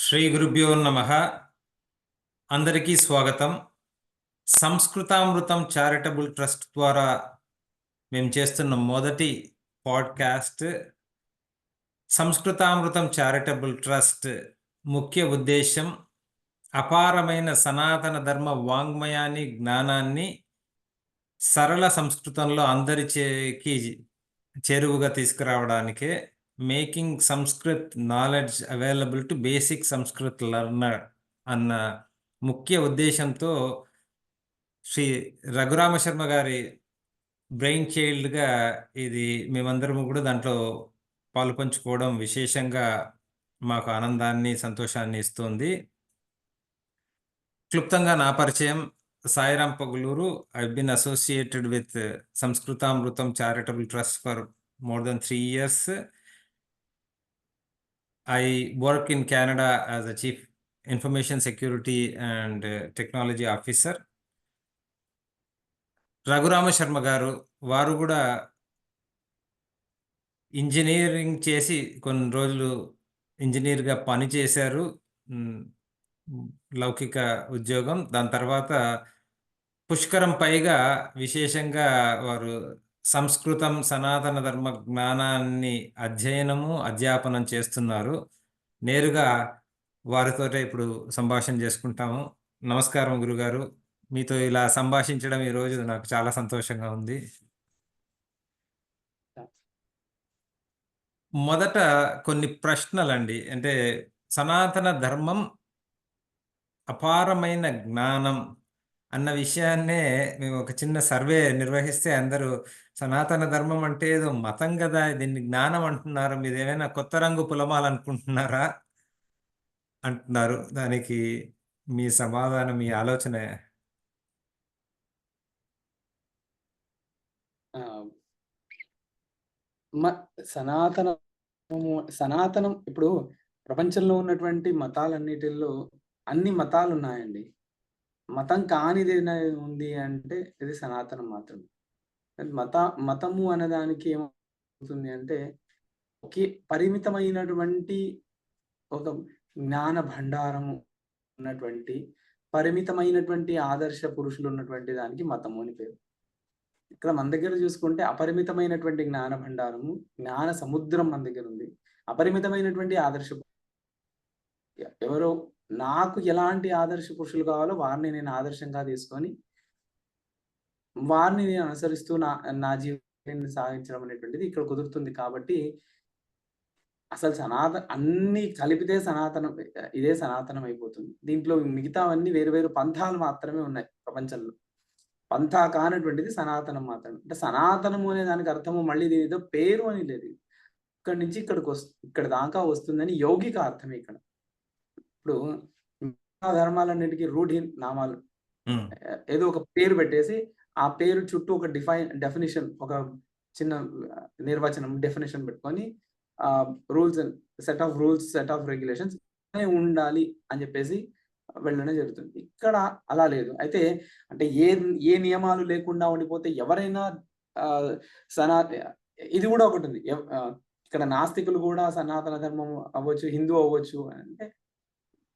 శ్రీ గురుభ్యో నమః. అందరికీ స్వాగతం. సంస్కృతామృతం చారిటబుల్ ట్రస్ట్ ద్వారా మేము చేస్తున్న మొదటి పాడ్కాస్ట్. సంస్కృతామృతం చారిటబుల్ ట్రస్ట్ ముఖ్య ఉద్దేశం అపారమైన సనాతన ధర్మ వాంగ్మయాన్ని, జ్ఞానాన్ని సరళ సంస్కృతంలో అందరికి చేరువుగా తీసుకురావడానికే making Sanskrit knowledge available to basic Sanskrit learner అన్న ముఖ్య ఉద్దేశంతో శ్రీ రఘురామ శర్మ గారి బ్రెయిన్ చైల్డ్గా ఇది మేమందరం కూడా దాంట్లో పాలుపంచుకోవడం విశేషంగా మాకు ఆనందాన్ని, సంతోషాన్ని ఇస్తుంది. క్లుప్తంగా నా పరిచయం: Sairam పగులూరు. I've been associated with Samskrutamrutam Charitable Trust for more than 3 years. I work in Canada as a Chief Information Security and Technology Officer. Raghurama Sharma గారు వారు కూడా ఇంజనీరింగ్ చేసి కొన్ని రోజులు ఇంజనీర్గా పనిచేశారు, లౌకిక ఉద్యోగం. దాని తర్వాత పుష్కరం పైగా విశేషంగా వారు సంస్కృతం, సనాతన ధర్మ జ్ఞానాన్ని అధ్యయనము, అధ్యాపనం చేస్తున్నారు. నేరుగా వారితోటే ఇప్పుడు సంభాషణ చేసుకుంటాము. నమస్కారం గురుగారు, మీతో ఇలా సంభాషించడం ఈరోజు నాకు చాలా సంతోషంగా ఉంది. మొదట కొన్ని ప్రశ్నలండి. అంటే సనాతన ధర్మం అపారమైన జ్ఞానం అన్న విషయాన్నే మేము ఒక చిన్న సర్వే నిర్వహిస్తే అందరూ సనాతన ధర్మం అంటే ఏదో మతం కదా, దీన్ని జ్ఞానం అంటున్నారు, మీరు ఏమైనా కొత్త రంగు పులమాలనుకుంటున్నారా అంటున్నారు. దానికి మీ సమాధానం, మీ ఆలోచన? సనాతనం ఇప్పుడు ప్రపంచంలో ఉన్నటువంటి మతాలన్నిటిల్లో అన్ని మతాలు ఉన్నాయండి. మతం కానిది ఉంది అంటే ఇది సనాతనం మాత్రమే. మతము అనేదానికి ఏమవుతుంది అంటే ఒకే పరిమితమైనటువంటి ఒక జ్ఞాన భండారము ఉన్నటువంటి పరిమితమైనటువంటి ఆదర్శ పురుషులు ఉన్నటువంటి దానికి మతము అని పేరు. ఇక్కడ మన దగ్గర చూసుకుంటే అపరిమితమైనటువంటి జ్ఞాన భండారము, జ్ఞాన సముద్రం మన దగ్గర ఉంది. అపరిమితమైనటువంటి ఆదర్శ ఎవరో నాకు ఎలాంటి ఆదర్శ పురుషులు కావాలో వారిని నేను ఆదర్శంగా తీసుకొని వారిని నేను అనుసరిస్తూ నా జీవితాన్ని సాగించడం అనేటువంటిది ఇక్కడ కుదురుతుంది. కాబట్టి అసలు అన్ని కలిపితే సనాతనం, ఇదే సనాతనం అయిపోతుంది. దీంట్లో మిగతావన్నీ వేరు వేరు పంథాలు మాత్రమే ఉన్నాయి ప్రపంచంలో. పంథా కానటువంటిది సనాతనం మాత్రమే. అంటే సనాతనము అనే దానికి అర్థము మళ్ళీ ఏదో పేరు అని లేదు. ఇక్కడి నుంచి ఇక్కడ దాకా వస్తుందని యౌగిక అర్థమే ఇక్కడ. ఇప్పుడు ధర్మాలన్నిటికీ రూఢి నామాలు, ఏదో ఒక పేరు పెట్టేసి ఆ పేరు చుట్టూ ఒక డెఫినేషన్, ఒక చిన్న నిర్వచనం, డెఫినేషన్ పెట్టుకొని rules, set of rules, set of regulations ఉండాలి అని చెప్పేసి వెళ్ళడం జరుగుతుంది. ఇక్కడ అలా లేదు. అయితే అంటే ఏ నియమాలు లేకుండా ఉండిపోతే ఎవరైనా ఇది కూడా ఒకటి ఉంది. ఇక్కడ నాస్తికులు కూడా సనాతన ధర్మం అవ్వచ్చు, హిందూ అవ్వచ్చు. అంటే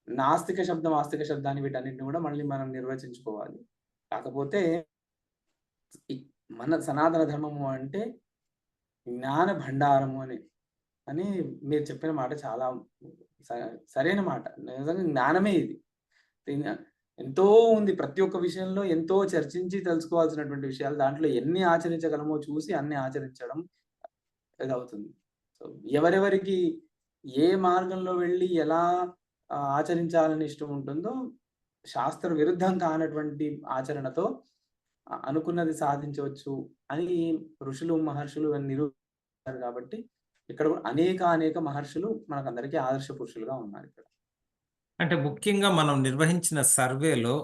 నాస్తిక శబ్దం, ఆస్తిక శబ్దాన్ని వీటన్నిటిని కూడా మళ్ళీ మనం నిర్వచించుకోవాలి. కాకపోతే మన సనాతన ధర్మము అంటే జ్ఞాన భండారము అని మీరు చెప్పిన మాట చాలా సరైన మాట. నిజంగా జ్ఞానమే ఇది. ఎంతో ఉంది ప్రతి ఒక్క విషయంలో, ఎంతో చర్చించి తెలుసుకోవాల్సినటువంటి విషయాలు. దాంట్లో ఎన్ని ఆచరించగలమో చూసి అన్ని ఆచరించడం ఇదవుతుంది. సో ఎవరెవరికి ఏ మార్గంలో వెళ్ళి ఎలా ఆచరించాలని ఇష్టం ఉంటుందో, శాస్త్ర విరుద్ధం కానటువంటి ఆచరణతో అనుకున్నది సాధించవచ్చు అని ఋషులు, మహర్షులు నిరూపించారు. కాబట్టి ఇక్కడ అనేక మహర్షులు మనకందరికీ ఆదర్శ పురుషులుగా ఉన్నారు. ఇక్కడ అంటే ముఖ్యంగా మనం నిర్వహించిన సర్వేలో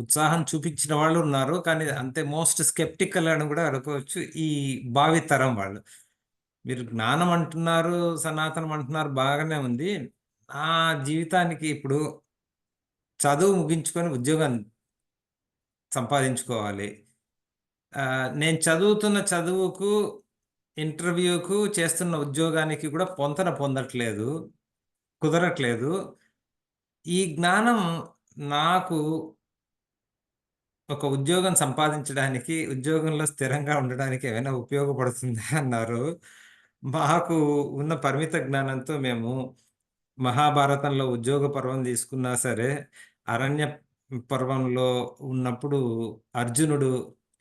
ఉత్సాహం చూపించిన వాళ్ళు ఉన్నారు, కానీ అంతే మోస్ట్ స్కెప్టికల్ అని కూడా అనుకోవచ్చు ఈ భావితరం వాళ్ళు. మీరు జ్ఞానం అంటున్నారు, సనాతనం అంటున్నారు, బాగానే ఉంది. నా జీవితానికి ఇప్పుడు చదువు ముగించుకొని ఉద్యోగం సంపాదించుకోవాలి. నేను చదువుతున్న చదువుకు, ఇంటర్వ్యూకు, చేస్తున్న ఉద్యోగానికి కూడా పొందట్లేదు. కుదరట్లేదు. ఈ జ్ఞానం నాకు ఒక ఉద్యోగం సంపాదించడానికి, ఉద్యోగంలో స్థిరంగా ఉండడానికి ఏమైనా ఉపయోగపడుతుందా అన్నారు. మాకు ఉన్న పరిమిత జ్ఞానంతో మేము మహాభారతంలో ఉద్యోగ పర్వం తీసుకున్నా సరే, అరణ్య పర్వంలో ఉన్నప్పుడు అర్జునుడు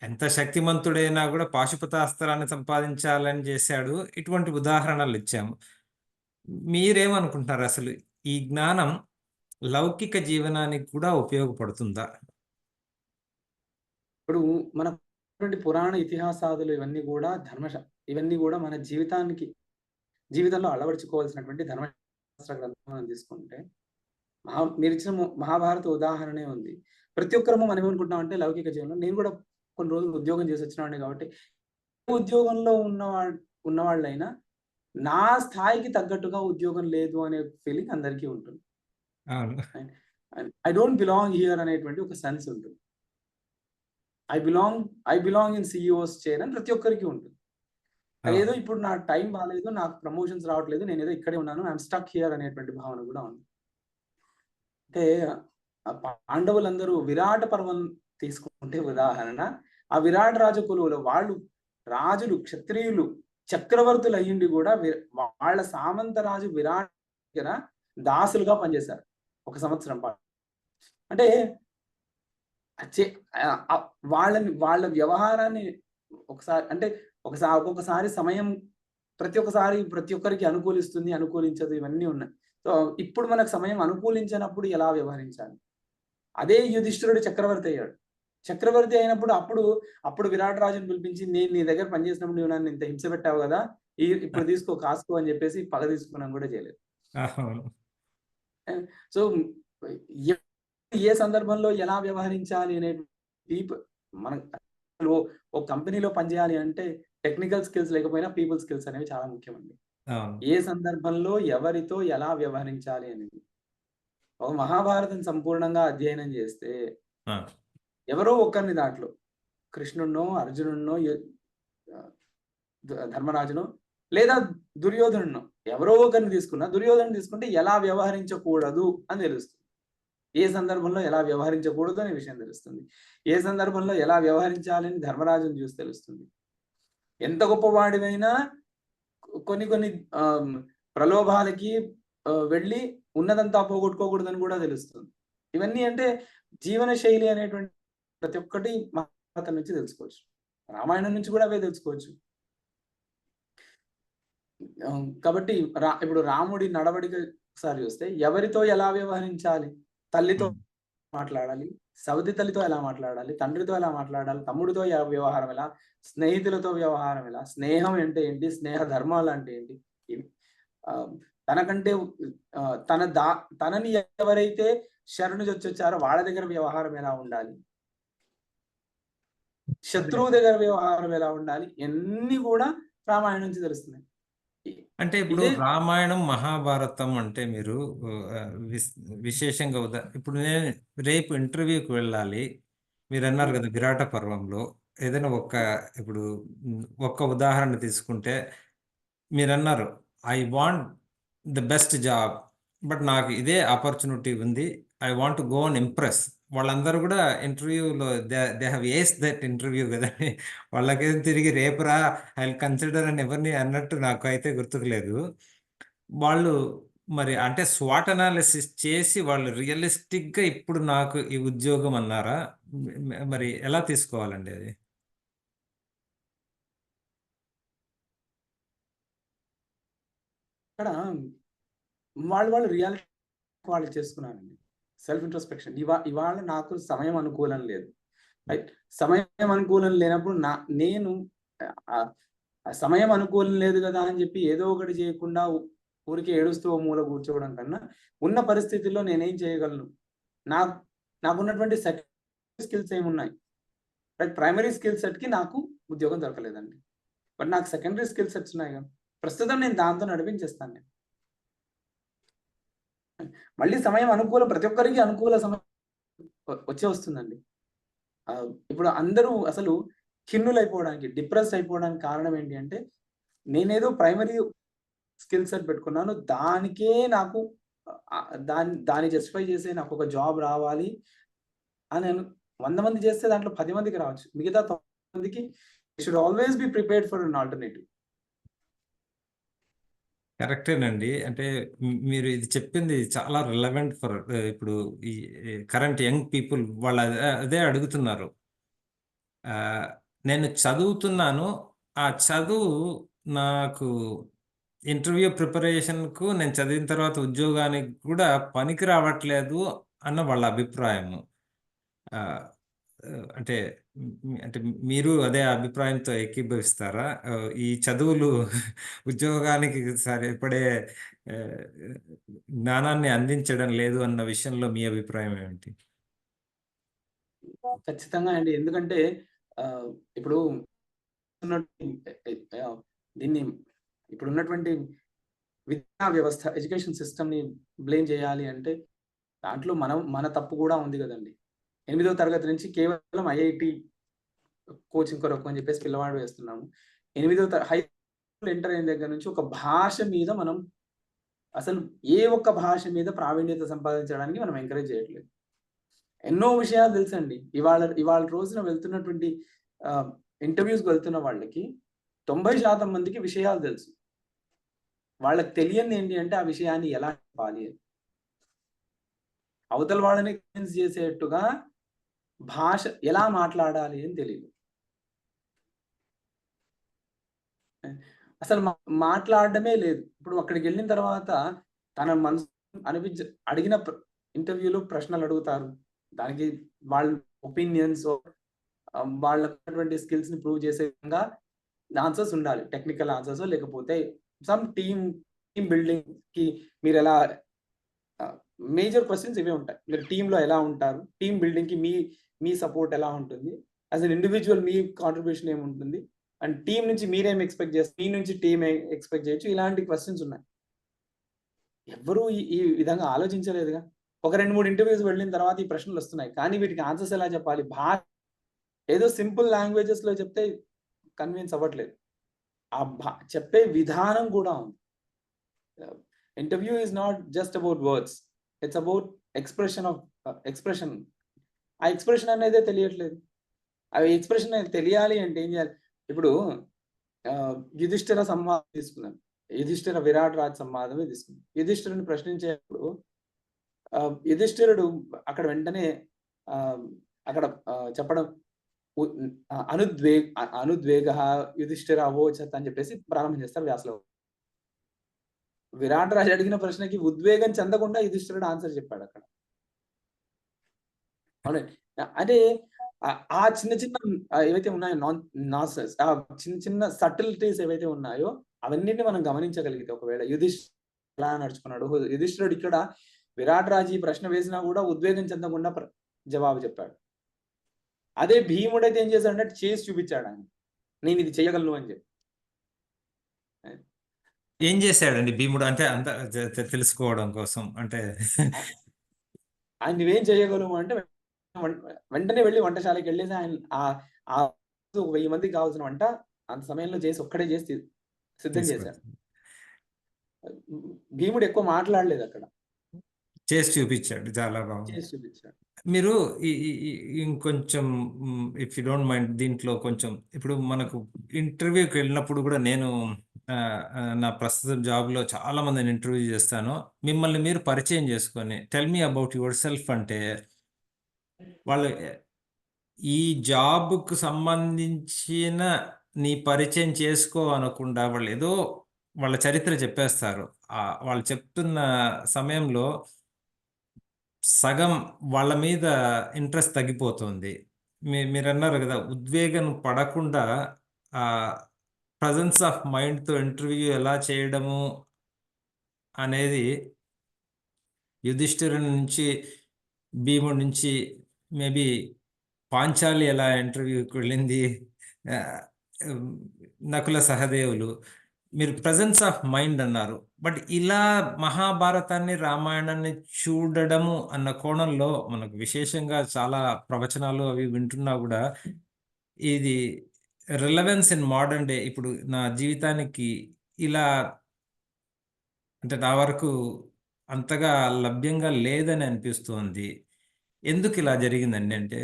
ఎంత శక్తిమంతుడైనా కూడా పాశుపతాస్త్రాన్ని సంపాదించాలని చేశాడు. ఇటువంటి ఉదాహరణలు ఇచ్చాము. మీరేమనుకుంటున్నారు అసలు? ఈ జ్ఞానం లౌకిక జీవనానికి కూడా ఉపయోగపడుతుందా? ఇప్పుడు మన పురాణ ఇతిహాసాదులు ఇవన్నీ కూడా ఇవన్నీ కూడా మన జీవితంలో అలవరుచుకోవాల్సినటువంటి ధర్మశాస్త్ర గ్రంథం మనం తీసుకుంటే మీరిచ్చిన మహాభారత ఉదాహరణే ఉంది. ప్రతి ఒక్కరము మనం ఏమనుకుంటున్నామంటే లౌకిక జీవనంలో నేను కూడా కొన్ని రోజులు ఉద్యోగం చేసి వచ్చినవాడిని కాబట్టి ఉద్యోగంలో ఉన్నవాళ్ళైనా నా స్థాయికి తగ్గట్టుగా ఉద్యోగం లేదు అనే ఫీలింగ్ అందరికీ ఉంటుంది. అవును. ఐ డోంట్ బిలాంగ్ హియర్ అనేటువంటి ఒక సెన్స్ ఉంటుంది. I belong in CEOs chair అని ప్రతి ఒక్కరికి ఉంటుంది. అదేదో ఇప్పుడు నా టైం బాగాలేదు, నాకు ప్రమోషన్స్ రావట్లేదు, నేను ఏదో ఇక్కడే ఉన్నాను, ఐఎమ్ స్టక్ హియర్ అనేటువంటి భావన కూడా ఉంది. అంటే పాండవులందరూ విరాట పర్వం తీసుకుంటే ఉదాహరణ, ఆ విరాట రాజకులులో వాళ్ళు రాజులు, క్షత్రియులు, చక్రవర్తులు అయ్యిండి కూడా వాళ్ళ సామంత రాజు విరాట్ దగ్గర దాసులుగా పనిచేశారు 1 సంవత్సరం పాటు. అంటే వాళ్ళ వ్యవహారాన్ని ఒక్కొక్కసారి సమయం ప్రతి ఒక్కరికి అనుకూలిస్తుంది, అనుకూలించదు, ఇవన్నీ ఉన్నాయి. సో ఇప్పుడు మనకు సమయం అనుకూలించినప్పుడు ఎలా వ్యవహరించాలి? అదే యుధిష్ఠిరుడు చక్రవర్తి అయ్యాడు. చక్రవర్తి అయినప్పుడు అప్పుడు విరాట్ రాజుని పిలిపించి, నేను నీ దగ్గర పనిచేసినప్పుడు నువ్వు నన్ను ఇంత హింస పెట్టావు కదా, ఇప్పుడు తీసుకో కాసుకో అని చెప్పేసి పగ తీసుకున్నాం కూడా చేయలేదు. సో ఏ సందర్భంలో ఎలా వ్యవహరించాలి అనే మనం ఒక కంపెనీలో పనిచేయాలి అంటే టెక్నికల్ స్కిల్స్ లేకపోయినా పీపుల్ స్కిల్స్ అనేవి చాలా ముఖ్యమండి. ఏ సందర్భంలో ఎవరితో ఎలా వ్యవహరించాలి అనేది. ఒక మహాభారతం సంపూర్ణంగా అధ్యయనం చేస్తే ఎవరో ఒకరిని దాంట్లో కృష్ణుడినో, అర్జునుడినో, ధర్మరాజునో లేదా దుర్యోధనుడినో ఎవరో ఒకరిని దుర్యోధను తీసుకుంటే ఎలా వ్యవహరించకూడదు అని తెలుస్తుంది. ఏ సందర్భంలో ఎలా వ్యవహరించకూడదు అనే విషయం తెలుస్తుంది. ఏ సందర్భంలో ఎలా వ్యవహరించాలని ధర్మరాజుని చూసి తెలుస్తుంది. ఎంత గొప్పవాడివైనా కొన్ని ప్రలోభాలకి వెళ్ళి ఉన్నదంతా పోగొట్టుకోకూడదని కూడా తెలుస్తుంది. ఇవన్నీ అంటే జీవన శైలి అనేటువంటి ప్రతి ఒక్కటి మహాభారతం నుంచి తెలుసుకోవచ్చు. రామాయణం నుంచి కూడా అవే తెలుసుకోవచ్చు. కాబట్టి ఇప్పుడు రాముడి నడవడిక ఒకసారి చూస్తే ఎవరితో ఎలా వ్యవహరించాలి? తల్లితో మాట్లాడాలి, సవతి తల్లితో ఎలా మాట్లాడాలి, తండ్రితో ఎలా మాట్లాడాలి, తమ్ముడితో వ్యవహారం ఎలా, స్నేహితులతో వ్యవహారం ఎలా, స్నేహం అంటే ఏంటి, స్నేహ ధర్మాలు అంటే ఏంటి, తనకంటే తనని ఎవరైతే శరణు వచ్చారో వాళ్ళ దగ్గర వ్యవహారం ఎలా ఉండాలి, శత్రువు దగ్గర వ్యవహారం ఎలా ఉండాలి, ఇవన్నీ కూడా రామాయణం నుంచి తెలుస్తున్నాయి. అంటే ఇప్పుడు రామాయణం, మహాభారతం అంటే మీరు విశేషంగా ఇప్పుడు నేను రేపు ఇంటర్వ్యూకి వెళ్ళాలి, మీరు అన్నారు కదా విరాట పర్వంలో ఏదైనా ఇప్పుడు ఒక్క ఉదాహరణ తీసుకుంటే మీరు అన్నారు, I want the best job, but నాకు ఇదే ఆపర్చునిటీ ఉంది, I want go and impress. వాళ్ళందరూ కూడా ఇంటర్వ్యూలో they have ace that interview కదండి. వాళ్ళకేం తిరిగి రేపురా ఐ విల్ కన్సిడర్ అని ఎవరిని అన్నట్టు నాకు అయితే గుర్తుకులేదు. వాళ్ళు మరి అంటే స్వాట్ అనాలిసిస్ చేసి వాళ్ళు రియలిస్టిక్గా ఇప్పుడు నాకు ఈ ఉద్యోగం అన్నారా? మరి ఎలా తీసుకోవాలండి అది? ఇక్కడ వాళ్ళు రియాలిటీ వాళ్ళు చేసుకున్నారండి. Self introspection. ఇవాళ నాకు సమయం అనుకూలం లేదు. రైట్. సమయం అనుకూలం లేనప్పుడు నేను సమయం అనుకూలం లేదు కదా అని చెప్పి ఏదో ఒకటి చేయకుండా ఊరికి ఏడుస్తూ మూల కూర్చోవడం కన్నా ఉన్న పరిస్థితుల్లో నేనేం చేయగలను, నాకున్నటువంటి స్కిల్స్ ఏమున్నాయి. రైట్. ప్రైమరీ స్కిల్ సెట్కి నాకు ఉద్యోగం దొరకలేదండి, బట్ నాకు సెకండరీ స్కిల్ సెట్స్ ఉన్నాయి కదా, ప్రస్తుతం నేను దాంతో నడిపించేస్తాను. నేను మళ్ళీ సమయం అనుకూలం, ప్రతి ఒక్కరికి అనుకూల సమయం వస్తుందండి. ఇప్పుడు అందరూ అసలు ఖిన్నులైపోవడానికి, డిప్రెస్ అయిపోవడానికి కారణం ఏంటి అంటే, నేనేదో ప్రైమరీ స్కిల్ సెట్ పెట్టుకున్నాను, దానికే నాకు దాన్ని జస్టిఫై చేసి నాకు ఒక జాబ్ రావాలి అని 100 మంది చేస్తే దాంట్లో 10 మందికి రావచ్చు. మిగతా 90 మందికి should always be prepared for an alternative. కరెక్టేనండి. అంటే మీరు ఇది చెప్పింది చాలా రిలవెంట్ ఫర్ ఇప్పుడు ఈ కరెంట్ యంగ్ పీపుల్ వాళ్ళు అదే అడుగుతున్నారు. ఆ, నేను చదువుతున్నాను. ఆ చదువు నాకు ఇంటర్వ్యూ ప్రిపరేషన్కు నేను చదివిన తర్వాత ఉద్యోగానికి కూడా పనికి రావట్లేదు అన్న వాళ్ళ అభిప్రాయము. ఆ, అంటే అంటే మీరు అదే అభిప్రాయంతో ఏకీభవిస్తారా? ఈ చదువులు ఉద్యోగానికి సరిపడే ఆ, జ్ఞానాన్ని అందించడం లేదు అన్న విషయంలో మీ అభిప్రాయం ఏమిటి? ఖచ్చితంగా అండి. ఎందుకంటే ఆహ్, ఇప్పుడు ఉన్నటువంటి దీన్ని ఇప్పుడున్నటువంటి విద్యా వ్యవస్థ, ఎడ్యుకేషన్ సిస్టమ్‌ని బ్లేమ్ చేయాలి అంటే, దాంట్లో మన తప్పు కూడా ఉంది గదండీ. 8వ తరగతి నుంచి కేవలం ఐఐటీ కోచింగ్ కొరకు అని చెప్పేసి పిల్లవాడు వేస్తున్నాము. 8వ హై స్కూల్ ఎంటర్ అయిన దగ్గర నుంచి ఒక భాష మీద మనం అసలు ఏ ఒక్క భాష మీద ప్రావీణ్యత సంపాదించడానికి మనం ఎంకరేజ్ చేయట్లేదు. ఎన్నో విషయాలు తెలుసండి. ఇవాళ రోజున వెళ్తున్నటువంటి ఇంటర్వ్యూస్‌కి వెళ్తున్న వాళ్ళకి 90% మందికి విషయాలు తెలుసు. వాళ్ళకి తెలియంది ఏంటి అంటే ఆ విషయాన్ని ఎలా చెప్పాలి అని. అవతల వాళ్ళని కన్విన్స్ చేసేట్టుగా భాష ఎలా మాట్లాడాలి అని తెలీదు. అసలు మాట్లాడడమే లేదు. ఇప్పుడు అక్కడికెళ్ళిన తర్వాత తన మనసు అనిపించ అడిగిన ఇంటర్వ్యూలో ప్రశ్నలు అడుగుతారు. దానికి వాళ్ళ ఒపీనియన్స్ వాళ్ళకున్నటువంటి స్కిల్స్‌ని ప్రూవ్ చేసే విధంగా ఆన్సర్స్ ఉండాలి. టెక్నికల్ ఆన్సర్సో లేకపోతే సమ్ టీమ్ బిల్డింగ్‌కి మీరెలా మేజర్ క్వెషన్స్ ఇవే ఉంటాయి. మీరు టీమ్‌లో ఎలా ఉంటారు? టీమ్ బిల్డింగ్‌కి మీ సపోర్ట్ ఎలా ఉంటుంది? యాస్ ఎన్ ఇండివిడ్యువల్ మీ కాంట్రిబ్యూషన్ ఏముంటుంది? అండ్ టీమ్ నుంచి మీరేం ఎక్స్‌పెక్ట్ చేస్తారు? మీ నుంచి టీమ్ ఎక్స్‌పెక్ట్ చేయొచ్చు. ఇలాంటి క్వెషన్స్ ఉన్నాయి. ఎవ్వరూ ఈ విధంగా ఆలోచించలేదుగా. ఒక 2, 3 ఇంటర్‌వ్యూస్ వెళ్ళిన తర్వాత ఈ ప్రశ్నలొస్తున్నాయి. కానీ వీటికి ఆన్సర్స్ ఎలా చెప్పాలి? ఏదో సింపుల్ లాంగ్వేజెస్‌లో చెప్తే కన్విన్స్ అవ్వట్లేదు. చెప్పే విధానం కూడా ఉంది. Interview is not just about words. It's about expression. ఆ ఎక్స్‌ప్రెషన్ అనేదే తెలియట్లేదు. ఆ ఎక్స్‌ప్రెషన్ తెలియాలి అంటే ఏం చేయాలి? ఇప్పుడు యుధిష్ఠిర సంవాదం తీసుకుందాం. యుధిష్ఠిర విరాట్ రాజ్ సంవాదమే తీసుకుందాం. యుధిష్ఠిరుని ప్రశ్నించేప్పుడు యుధిష్ఠిరుడు అక్కడ వెంటనే ఆహ్, అక్కడ చెప్పడం ఉ అనుద్వేగః యుధిష్ఠిర అవోచత్ అని చెప్పేసి ప్రారంభం చేస్తారు వ్యాసలో. విరాట్ రాజు అడిగిన ప్రశ్నకి ఉద్వేగం చెందకుండా యుధిష్ఠిరుడు ఆన్సర్ చెప్పాడక్కడ. అవునండి. అదే ఆ చిన్న చిన్న ఏవైతే ఉన్నాయో నాన్సెన్స్ చిన్న చిన్న సటిల్‌టీస్ ఏవైతే ఉన్నాయో అవన్నిటిని మనం గమనించగలిగితే ఒకవేళ ఎలా నడుచుకున్నాడు. యుధిష్ఠిరుడు ఇక్కడ విరాట్ రాజు ఈ ప్రశ్న వేసినా కూడా ఉద్వేగం చెందకుండా జవాబు చెప్పాడు. అదే భీముడైతే ఏం చేశాడంటే చేసి చూపించాడాయన. నేనిది చేయగలను అని చెప్పి. ఏం చేశాడండి భీముడు? అంటే అంత తెలుసుకోవడం కోసం అంటే ఆయన నువ్వేం చేయగలవు అంటే వెంటనే వెళ్లి వంటశాలకెళ్ళేసి ఆయన ఆ 1000 మందికి కావాల్సిన వంట అంత సమయంలో చేసి ఒక్కడే చేసి సిద్ధం చేశాడు. తీసుకొచ్చి భీముడు ఎక్కువ మాట్లాడలేదక్కడ. చేసి చూపించాడు. చాలా బాగుంది. చేసి చూపించాడు. మీరు ఇంకొంచెం ఇఫ్ యూ డోంట్ మైండ్ దీంట్లో కొంచెం ఇప్పుడు మనకు ఇంటర్వ్యూకి వెళ్ళినప్పుడు కూడా నేను నా ప్రస్తుత జాబ్లో చాలా మందిని ఇంటర్వ్యూ చేస్తాను. మిమ్మల్ని మీరు పరిచయం చేసుకొని tell me about your self అంటే వాళ్ళు ఈ జాబ్కు సంబంధించిన నీ పరిచయం చేసుకో అనకుండా వాళ్ళు ఏదో వాళ్ళ చరిత్ర చెప్పేస్తారు. వాళ్ళు చెప్తున్న సమయంలో సగం వాళ్ళ మీద ఇంట్రెస్ట్ తగ్గిపోతుంది. మీరన్నారు కదా ఉద్వేగం పడకుండా ప్రజెన్స్ ఆఫ్ మైండ్తో ఇంటర్వ్యూ ఎలా చేయడము అనేది యుధిష్ఠిరుని నుంచి భీముడి నుంచి మేబీ పాంచాలి ఎలా ఇంటర్వ్యూకి వెళ్ళింది, ఆ, నకుల సహదేవులు, మీరు ప్రజెన్స్ ఆఫ్ మైండ్ అన్నారు. బట్ ఇలా మహాభారతాన్ని రామాయణాన్ని చూడడము అన్న కోణంలో మనకు విశేషంగా చాలా ప్రవచనాలు అవి వింటున్నా కూడా ఇది రిలవెన్స్ ఇన్ మోడర్న్ డే ఇప్పుడు నా జీవితానికి ఇలా అంటే నా వరకు అంతగా లభ్యంగా లేదని అనిపిస్తోంది. ఎందుకు ఇలా జరిగిందండి అంటే?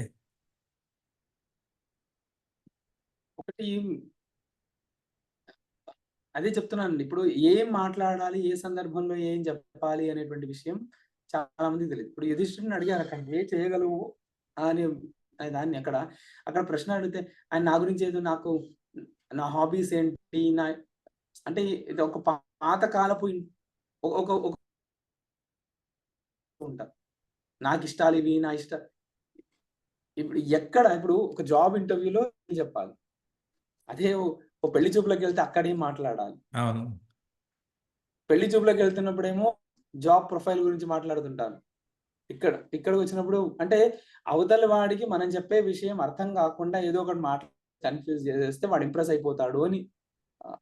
ఒకటి అదే చెప్తున్నానండి. ఇప్పుడు ఏం మాట్లాడాలి, ఏ సందర్భంలో ఏం చెప్పాలి అనేటువంటి విషయం చాలా మందికి తెలీదు. ఇప్పుడు యుధిష్ఠిరుడిని అడిగారు అక్కడ, "ఏం చేయగలవు?" అని అనే దాన్ని అక్కడ ప్రశ్న అడిగితే, ఆయన నా గురించి ఏదో నాకు నా హాబీస్ ఏంటి? అంటే ఇది ఒక పాత కాలపు ఒక ఒక ఉంటారు. నాకిష్టాలు ఇవి, ఇప్పుడు ఒక జాబ్ ఇంటర్వ్యూలో చెప్పాలి. అదే ఓ పెళ్లి చూపులకెళ్తే అక్కడేం మాట్లాడాలి. అవును. పెళ్లి చూపులకెళ్తున్నప్పుడేమో జాబ్ ప్రొఫైల్ గురించి మాట్లాడుతుంటాను. ఇక్కడికొచ్చినప్పుడు అంటే అవతల వాడికి మనం చెప్పే విషయం అర్థం కాకుండా ఏదో ఒకటి కన్‌ఫ్యూజ్ చేసేస్తే వాడు ఇంప్రెస్ అయిపోతాడు అని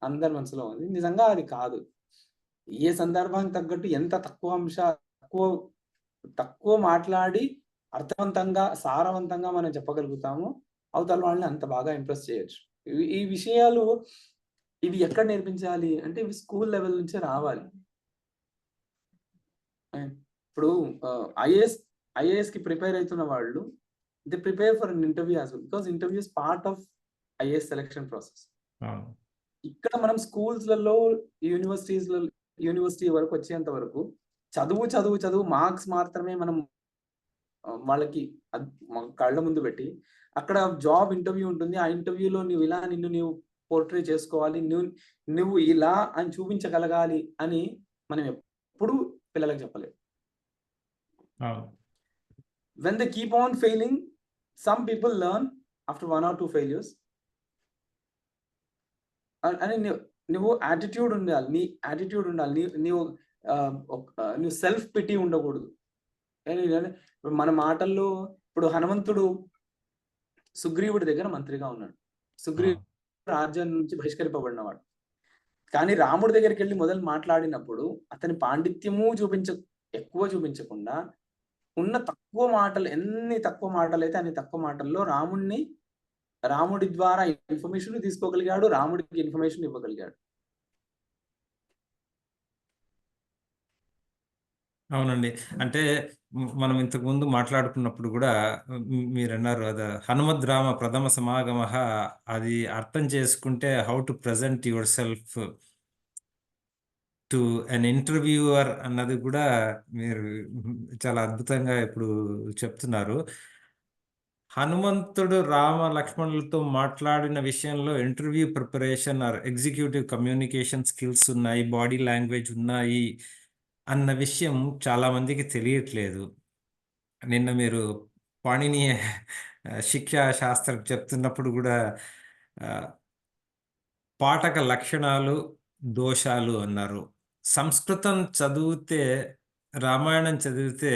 అందరి మనసులో ఉంది. నిజంగా అది కాదు. ఏ సందర్భానికి తగ్గట్టు ఎంత తక్కువ తక్కువ మాట్లాడి అర్థవంతంగా, సారవంతంగా మనం చెప్పగలుగుతామో అవతల వాళ్ళని అంత బాగా ఇంప్రెస్ చేయొచ్చు. ఈ విషయాలు ఇవి ఎక్కడ నేర్పించాలి అంటే ఇవి స్కూల్ లెవెల్ నుంచే రావాలి. ఇప్పుడు ఐఏఎస్‌కి ప్రిపేర్ అయితున్న వాళ్ళు they prepare for an interview as well. Because interview is part of IAS selection process. అవును. ఇక్కడ మనం స్కూల్స్‌లలో, యూనివర్సిటీ వరకు వచ్చేంత వరకు చదువు మార్క్స్ మాత్రమే మనం వాళ్ళకి మన కళ్ళ ముందు పెట్టి, అక్కడ జాబ్ ఇంటర్వ్యూ ఉంటుంది. ఆ ఇంటర్వ్యూలో నిన్ను నీవు పోర్ట్రే చేసుకోవాలి. నువ్వు ఇలా అని చూపించగలగాలి అని మనం ఎప్పుడూ పిల్లలకి చెప్పలేదు. అవును. When they keep on failing, some people learn after 1 or 2 failures. అని నువ్వు యాటిట్యూడ్ ఉండాలి. నీ యాటిట్యూడ్ ఉండాలి. నువ్వు సెల్ఫ్ పిటీ ఉండకూడదు. మన మాటల్లో ఇప్పుడు హనుమంతుడు సుగ్రీవుడి దగ్గర మంత్రిగా ఉన్నాడు. సుగ్రీవుడు రాజ్యం నుంచి బహిష్కరింపబడినవాడు. కానీ రాముడి దగ్గరికెళ్ళి మొదలు మాట్లాడినప్పుడు అతని పాండిత్యము ఎక్కువ చూపించకుండా ఉన్న ఎన్ని తక్కువ మాటలైతే అన్ని తక్కువ మాటల్లో రాముడి ద్వారా ఇన్ఫర్మేషన్ తీసుకోగలిగాడు. రాముడికి ఇన్ఫర్మేషన్ ఇవ్వగలిగాడు. అవునండి. అంటే మనం ఇంతకుముందు మాట్లాడుకున్నప్పుడు గూడా మీరన్నారు హనుమద్ రామ ప్రథమ సమాగమః, అది అర్థం చేసుకుంటే how to present yourself to an interviewer అన్నది గూడా మీరు చాలా అద్భుతంగా ఇప్పుడు చెప్తున్నారు. హనుమంతుడు రామ లక్ష్మణులతో మాట్లాడిన విషయంలో interview preparation are executive communication skills ఉన్నాయి, బాడీ లాంగ్వేజ్ ఉన్నాయి అన్న విషయం చాలా మందికి తెలియట్లేదు. నిన్న మీరు పాణిని శిక్షా శాస్త్రం చెప్తున్నప్పుడు గూడా పాఠక లక్షణాలు, దోషాలు అన్నారు. సంస్కృతం చదివితే, రామాయణం చదివితే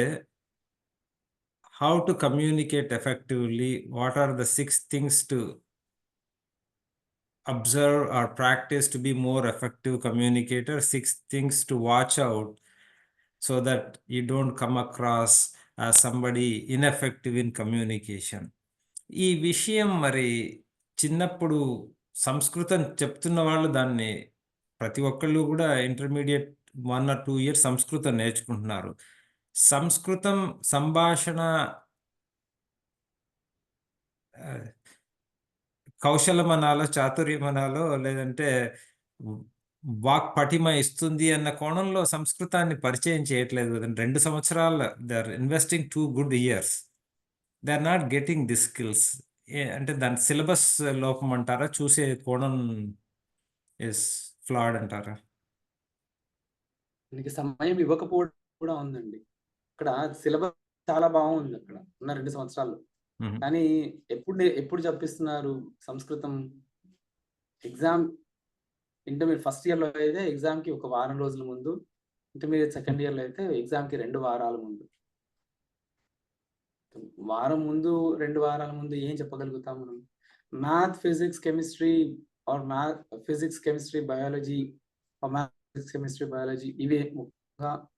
how to communicate effectively, what are the 6 things to observe or practice to be more effective communicator, 6 things to watch out so that you don't come across as somebody ineffective in communication. ఈ విషయం మరి చిన్నప్పుడు సంస్కృతం చెప్తున్న వాళ్ళు దాన్ని ప్రతి ఒక్కళ్ళు గూడా ఇంటర్మీడియేట్ 1 ఆర్ 2 ఇయర్స్ సంస్కృతం నేర్చుకుంటున్నారు. సంస్కృతం సంభాషణ కౌశలమనాలో, చాతుర్యమనాలో, లేదంటే వాక్పటిమ ఇస్తుంది అన్న కోణంలో సంస్కృతాన్ని పరిచయం చేయట్లేదు గదండీ. 2 సంవత్సరాలు they are investing 2 good years. They are not getting the skills. అంటే దాని సిలబస్ లోపం అంటారా? చూసే కోణం ఇస్ ఫ్లాడ్ అంటారా? దీనికి సమయం ఇవ్వకపోవడం కూడా ఉందండి. ఇక్కడ సిలబస్ చాలా బాగుంది అక్కడ ఉన్న 2 సంవత్సరాలు. హుహు. కానీ ఎప్పుడు చెప్పిస్తున్నారు సంస్కృతం? ఇంటర్మీడియేట్ ఫస్ట్ ఇయర్‌లో అయితే ఎగ్జామ్‌కి ఒక వారం రోజుల ముందు, ఇంటర్మీడియేట్ సెకండ్ ఇయర్‌లో అయితే ఎగ్జామ్‌కి 2 వారాల ముందు. వారం ముందు, 2 వారాల ముందు ఏం చెప్పగలుగుతాం మనం? Math, physics, chemistry physics, chemistry, biology maths, chemistry, biology ఇవే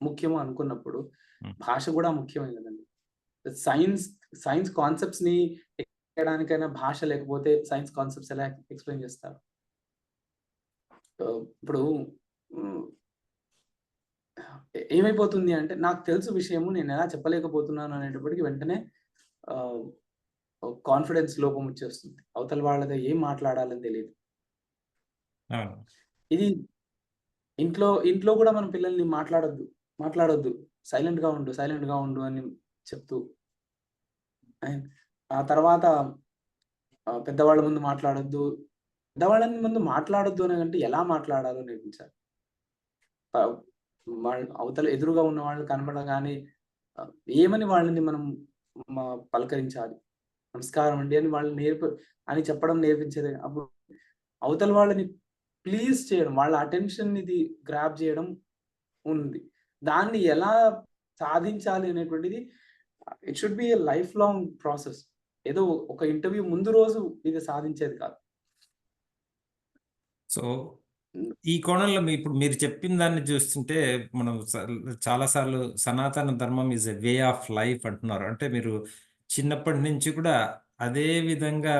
ముఖ్యము అనుకున్నప్పుడు భాష కూడా ముఖ్యమే కదండి. సైన్స్ కాన్సెప్ట్స్‌ని చేయడానికైనా భాష లేకపోతే సైన్స్ కాన్సెప్ట్స్ ఎలా ఎక్స్‌ప్లెయిన్ చేస్తారు? ఇప్పుడు ఏమైపోతుంది అంటే నాకు తెలుసు విషయము, నేను ఎలా చెప్పలేకపోతున్నాను అనేటప్పటికి వెంటనే కాన్ఫిడెన్స్ లోపం వచ్చేస్తుంది. అవతల వాళ్ళతో ఏం మాట్లాడాలని తెలియదు. అవును. ఇది ఇంట్లో కూడా మన పిల్లల్ని మాట్లాడొద్దు, సైలెంట్ గా ఉండు అని చెప్తూ, అండ్ ఆ తర్వాత పెద్దవాళ్ళ ముందు మాట్లాడొద్దు. పెద్దవాళ్ళని ముందు మాట్లాడొద్దు అనంటే ఎలా మాట్లాడాలో నేర్పించాలి. వాళ్ళు అవతల ఎదురుగా ఉన్న వాళ్ళు కనపడగానే ఏమని వాళ్ళని మనం పలకరించాలి. నమస్కారం అండి అని వాళ్ళు అని చెప్పడం నేర్పించేదే. అప్పుడు అవతల వాళ్ళని ప్లీజ్ చేయడం, వాళ్ళ అటెన్షన్ ఇది గ్రాబ్ చేయడం ఉంది. దాన్ని ఎలా సాధించాలి అనేటువంటిది it should B a life long process. ఏదో ఒక ఇంటర్వ్యూ ముందు రోజు ఇది సాధించేది కాదు. సో ఈ కోణంలో ఇప్పుడు మీరు చెప్పిన దాన్ని చూస్తుంటే మనం చాలా సార్లు సనాతన ధర్మం is a way of life అంటున్నారు. అంటే మీరు చిన్నప్పటి నుంచి కూడా అదే విధంగా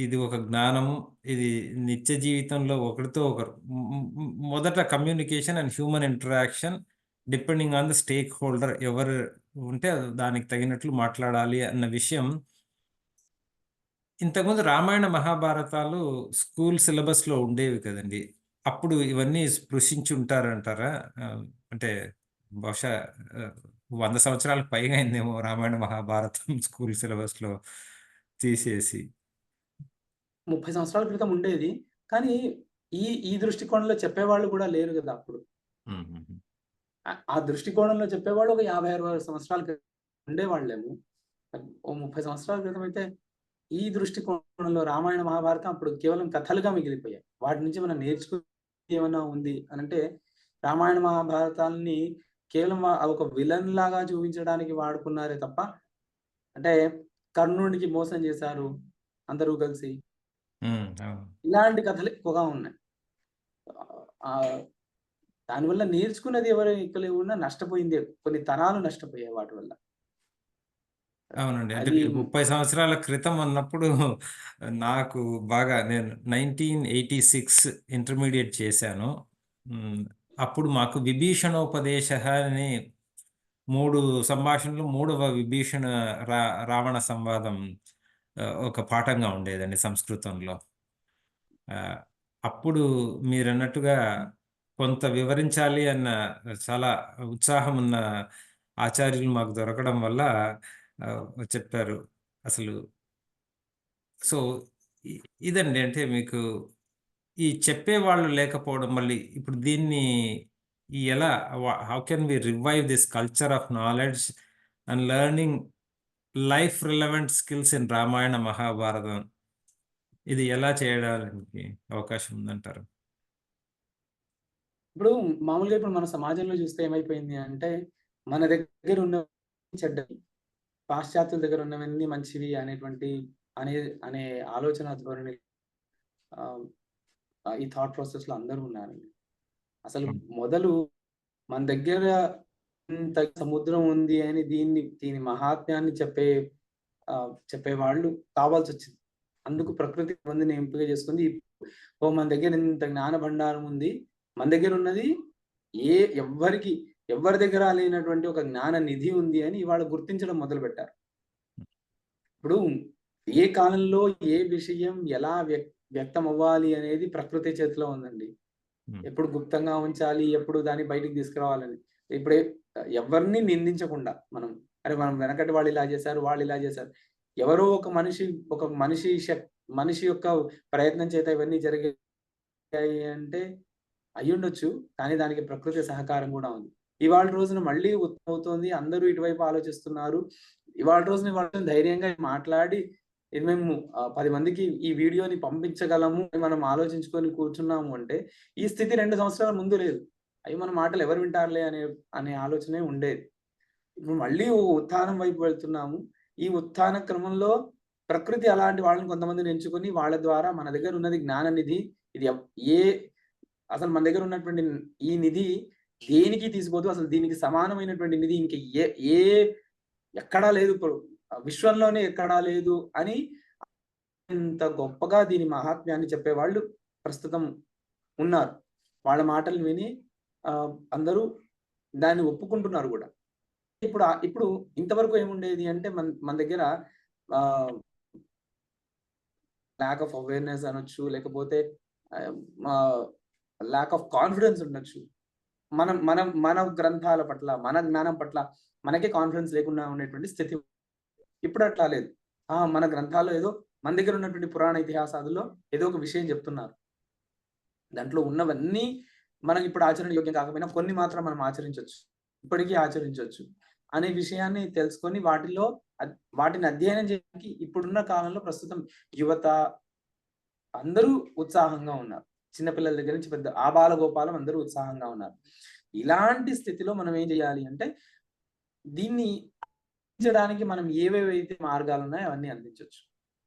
ఇది ఒక జ్ఞానము, ఇది నిత్య జీవితంలో ఒకరితో ఒకరు మొదట communication and human interaction depending on the stake holder ఎవరు ఉంటే దానికి తగినట్లు మాట్లాడాలి అన్న విషయం ఇంతకుముందు రామాయణ మహాభారతాలు స్కూల్ సిలబస్లో ఉండేవి కదండి. అప్పుడు ఇవన్నీ స్పృశించి ఉంటారంటారా? అంటే బహుశా 100 సంవత్సరాలకు పైగా అయిందేమో రామాయణ మహాభారతం స్కూల్ సిలబస్లో తీసేసి. 30 సంవత్సరాల క్రితం ఉండేది. కానీ ఈ దృష్టికోణంలో చెప్పేవాళ్ళు కూడా లేరు గదా! అప్పుడు. ఆ దృష్టికోణంలో చెప్పేవాళ్ళు ఒక 50, 60 సంవత్సరాల క్రితం ఉండేవాళ్ళేమో. ఓ 30 సంవత్సరాల క్రితం అయితే ఈ దృష్టికోణంలో రామాయణ, మహాభారతం అప్పుడు కేవలం కథలుగా మిగిలిపోయాయి. వాటి నుంచి మనం నేర్చుకునేది ఏమన్నా ఉంది అనంటే రామాయణ, మహాభారతాల్ని కేవలం ఒక విలన్ లాగా చూపించడానికి వాడుకున్నారే తప్ప, అంటే కర్ణుడికి మోసం చేశారు అందరూ కలిసి. అవును. ఇలాంటి కథలు ఎక్కువగా ఉన్నాయి. దానివల్ల నేర్చుకున్నది ఎవరు ఎక్కువ లేకున్నా నష్టపోయిందే. కొన్ని తరాలు నష్టపోయాయి వాటి వల్ల. అవునండి. అంటే అది మీరు 30 సంవత్సరాల క్రితం అన్నప్పుడు నాకు బాగా నేను 1986 ఇంటర్మీడియేట్ చేశాను. అప్పుడు మాకు విభీషణోపదేశః అని 3 సంభాషణలు, మూడవ విభీషణ రావణ సంవాదం ఒక పాఠంగా ఉండేదండి సంస్కృతంలో. అప్పుడు మీరన్నట్టుగా కొంత వివరించాలి అన్న చాలా ఉత్సాహం ఉన్న ఆచార్యులు మాకు దొరకడం వల్ల చెప్పారు. అసలు సో ఇదండి. అంటే మీకు ఈ చెప్పేవాళ్ళు లేకపోవడం మళ్ళీ ఇప్పుడు దీన్ని ఎలా how can we revive this culture of knowledge and learning life relevant skills in Ramayana, మహాభారతం ఇది ఎలా చేయడానికి అవకాశం ఉందంటారు? ఇప్పుడు మామూలుగా ఇప్పుడు మన సమాజంలో చూస్తే ఏమైపోయింది అంటే, మన దగ్గర ఉన్న చెడ్డవి, పాశ్చాత్యుల దగ్గర ఉన్నవన్నీ మంచివి అనే అనే ఆలోచన ధోరణి ఈ థాట్ ప్రాసెస్‌లో అందరూ ఉన్నారండి. అసలు మొదలు మన దగ్గర ఇంత సముద్రం ఉంది అని దీని మహాత్మ్యాన్ని చెప్పేవాళ్ళు కావాల్సొచ్చింది. అందుకు ప్రకృతి మందిని ఎంపిక చేసుకుంది. మన దగ్గర ఇంత జ్ఞాన భండారం ఉంది. మన దగ్గర ఉన్నది ఎవ్వరి దగ్గర లేనటువంటి ఒక జ్ఞాన నిధి ఉంది అని ఇవాళ గుర్తించడం మొదలుపెట్టారు. ఇప్పుడు ఏ కాలంలో ఏ విషయం ఎలా వ్యక్తం అవ్వాలి అనేది ప్రకృతి చేతిలో ఉందండి. ఎప్పుడు గుప్తంగా ఉంచాలి, ఎప్పుడు దాన్ని బయటికి తీసుకురావాలని. ఇప్పుడే ఎవరిని నిందించకుండా మనం వెనకటి వాళ్ళు ఇలా చేశారు, వాళ్ళు ఇలా చేశారు. ఎవరో ఒక మనిషి యొక్క ప్రయత్నం చేత ఇవన్నీ జరిగాయి అంటే అయ్యుండొచ్చు. కానీ దానికి ప్రకృతి సహకారం కూడా ఉంది. ఇవాళ రోజున మళ్ళీ అవుతోంది. అందరూ ఇటువైపు ఆలోచిస్తున్నారు. ఇవాళ రోజున వాళ్ళు ధైర్యంగా మాట్లాడి మేము 10 మందికి ఈ వీడియోని పంపించగలము అని మనం ఆలోచించుకొని కూర్చున్నాము అంటే, ఈ స్థితి 2 సంవత్సరాల ముందు లేదు. మన మాటలు ఎవరు వింటారులే అనే ఆలోచనే ఉండేది. ఇప్పుడు మళ్ళీ ఉత్థానం వైపు వెళ్తున్నాము. ఈ ఉత్థాన క్రమంలో ప్రకృతి అలాంటి వాళ్ళని కొంతమందిని ఎంచుకొని వాళ్ళ ద్వారా మన దగ్గర ఉన్నది జ్ఞాన నిధి. ఇది అసలు మన దగ్గర ఉన్నటువంటి ఈ నిధి దేనికి తీసిపోదు. అసలు దీనికి సమానమైనటువంటి నిధి ఇంక ఎక్కడా లేదు. విశ్వంలోనే ఎక్కడా లేదు అని ఇంత గొప్పగా దీని మహాత్మ్యాన్ని చెప్పేవాళ్ళు ప్రస్తుతం ఉన్నారు. వాళ్ళ మాటలు విని అందరూ దాన్ని ఒప్పుకుంటున్నారు కూడా. ఇప్పుడు ఇంతవరకు ఏముండేది అంటే మన దగ్గర ల్యాక్ ఆఫ్ అవేర్‌నెస్ అనొచ్చు, లేకపోతే ల్యాక్ ఆఫ్ కాన్ఫిడెన్స్ ఉండొచ్చు. మన గ్రంథాల పట్ల, మన జ్ఞానం పట్ల మనకే కాన్ఫిడెన్స్ లేకుండా ఉండేటువంటి స్థితి. ఇప్పుడు అట్లా లేదు. మన గ్రంథాల్లో ఏదో మన దగ్గర ఉన్నటువంటి పురాణ ఇతిహాసాదుల్లో ఏదో ఒక విషయం చెప్తున్నారు. దాంట్లో ఉన్నవన్నీ మనకి ఇప్పుడు ఆచరణ యోగ్యం కాకపోయినా కొన్ని మాత్రం మనం ఆచరించొచ్చు. ఇప్పటికీ ఆచరించొచ్చు అనే విషయాన్ని తెలుసుకొని వాటిని అధ్యయనం చేయడానికి ఇప్పుడున్న కాలంలో ప్రస్తుతం యువత అందరూ ఉత్సాహంగా ఉన్నారు. చిన్నపిల్లల దగ్గర నుంచి పెద్ద ఆబాలగోపాలం అందరూ ఉత్సాహంగా ఉన్నారు. ఇలాంటి స్థితిలో మనం ఏం చేయాలి అంటే దీన్ని అందించడానికి మనం ఏవేవైతే మార్గాలు ఉన్నాయో అవన్నీ అందించొచ్చు.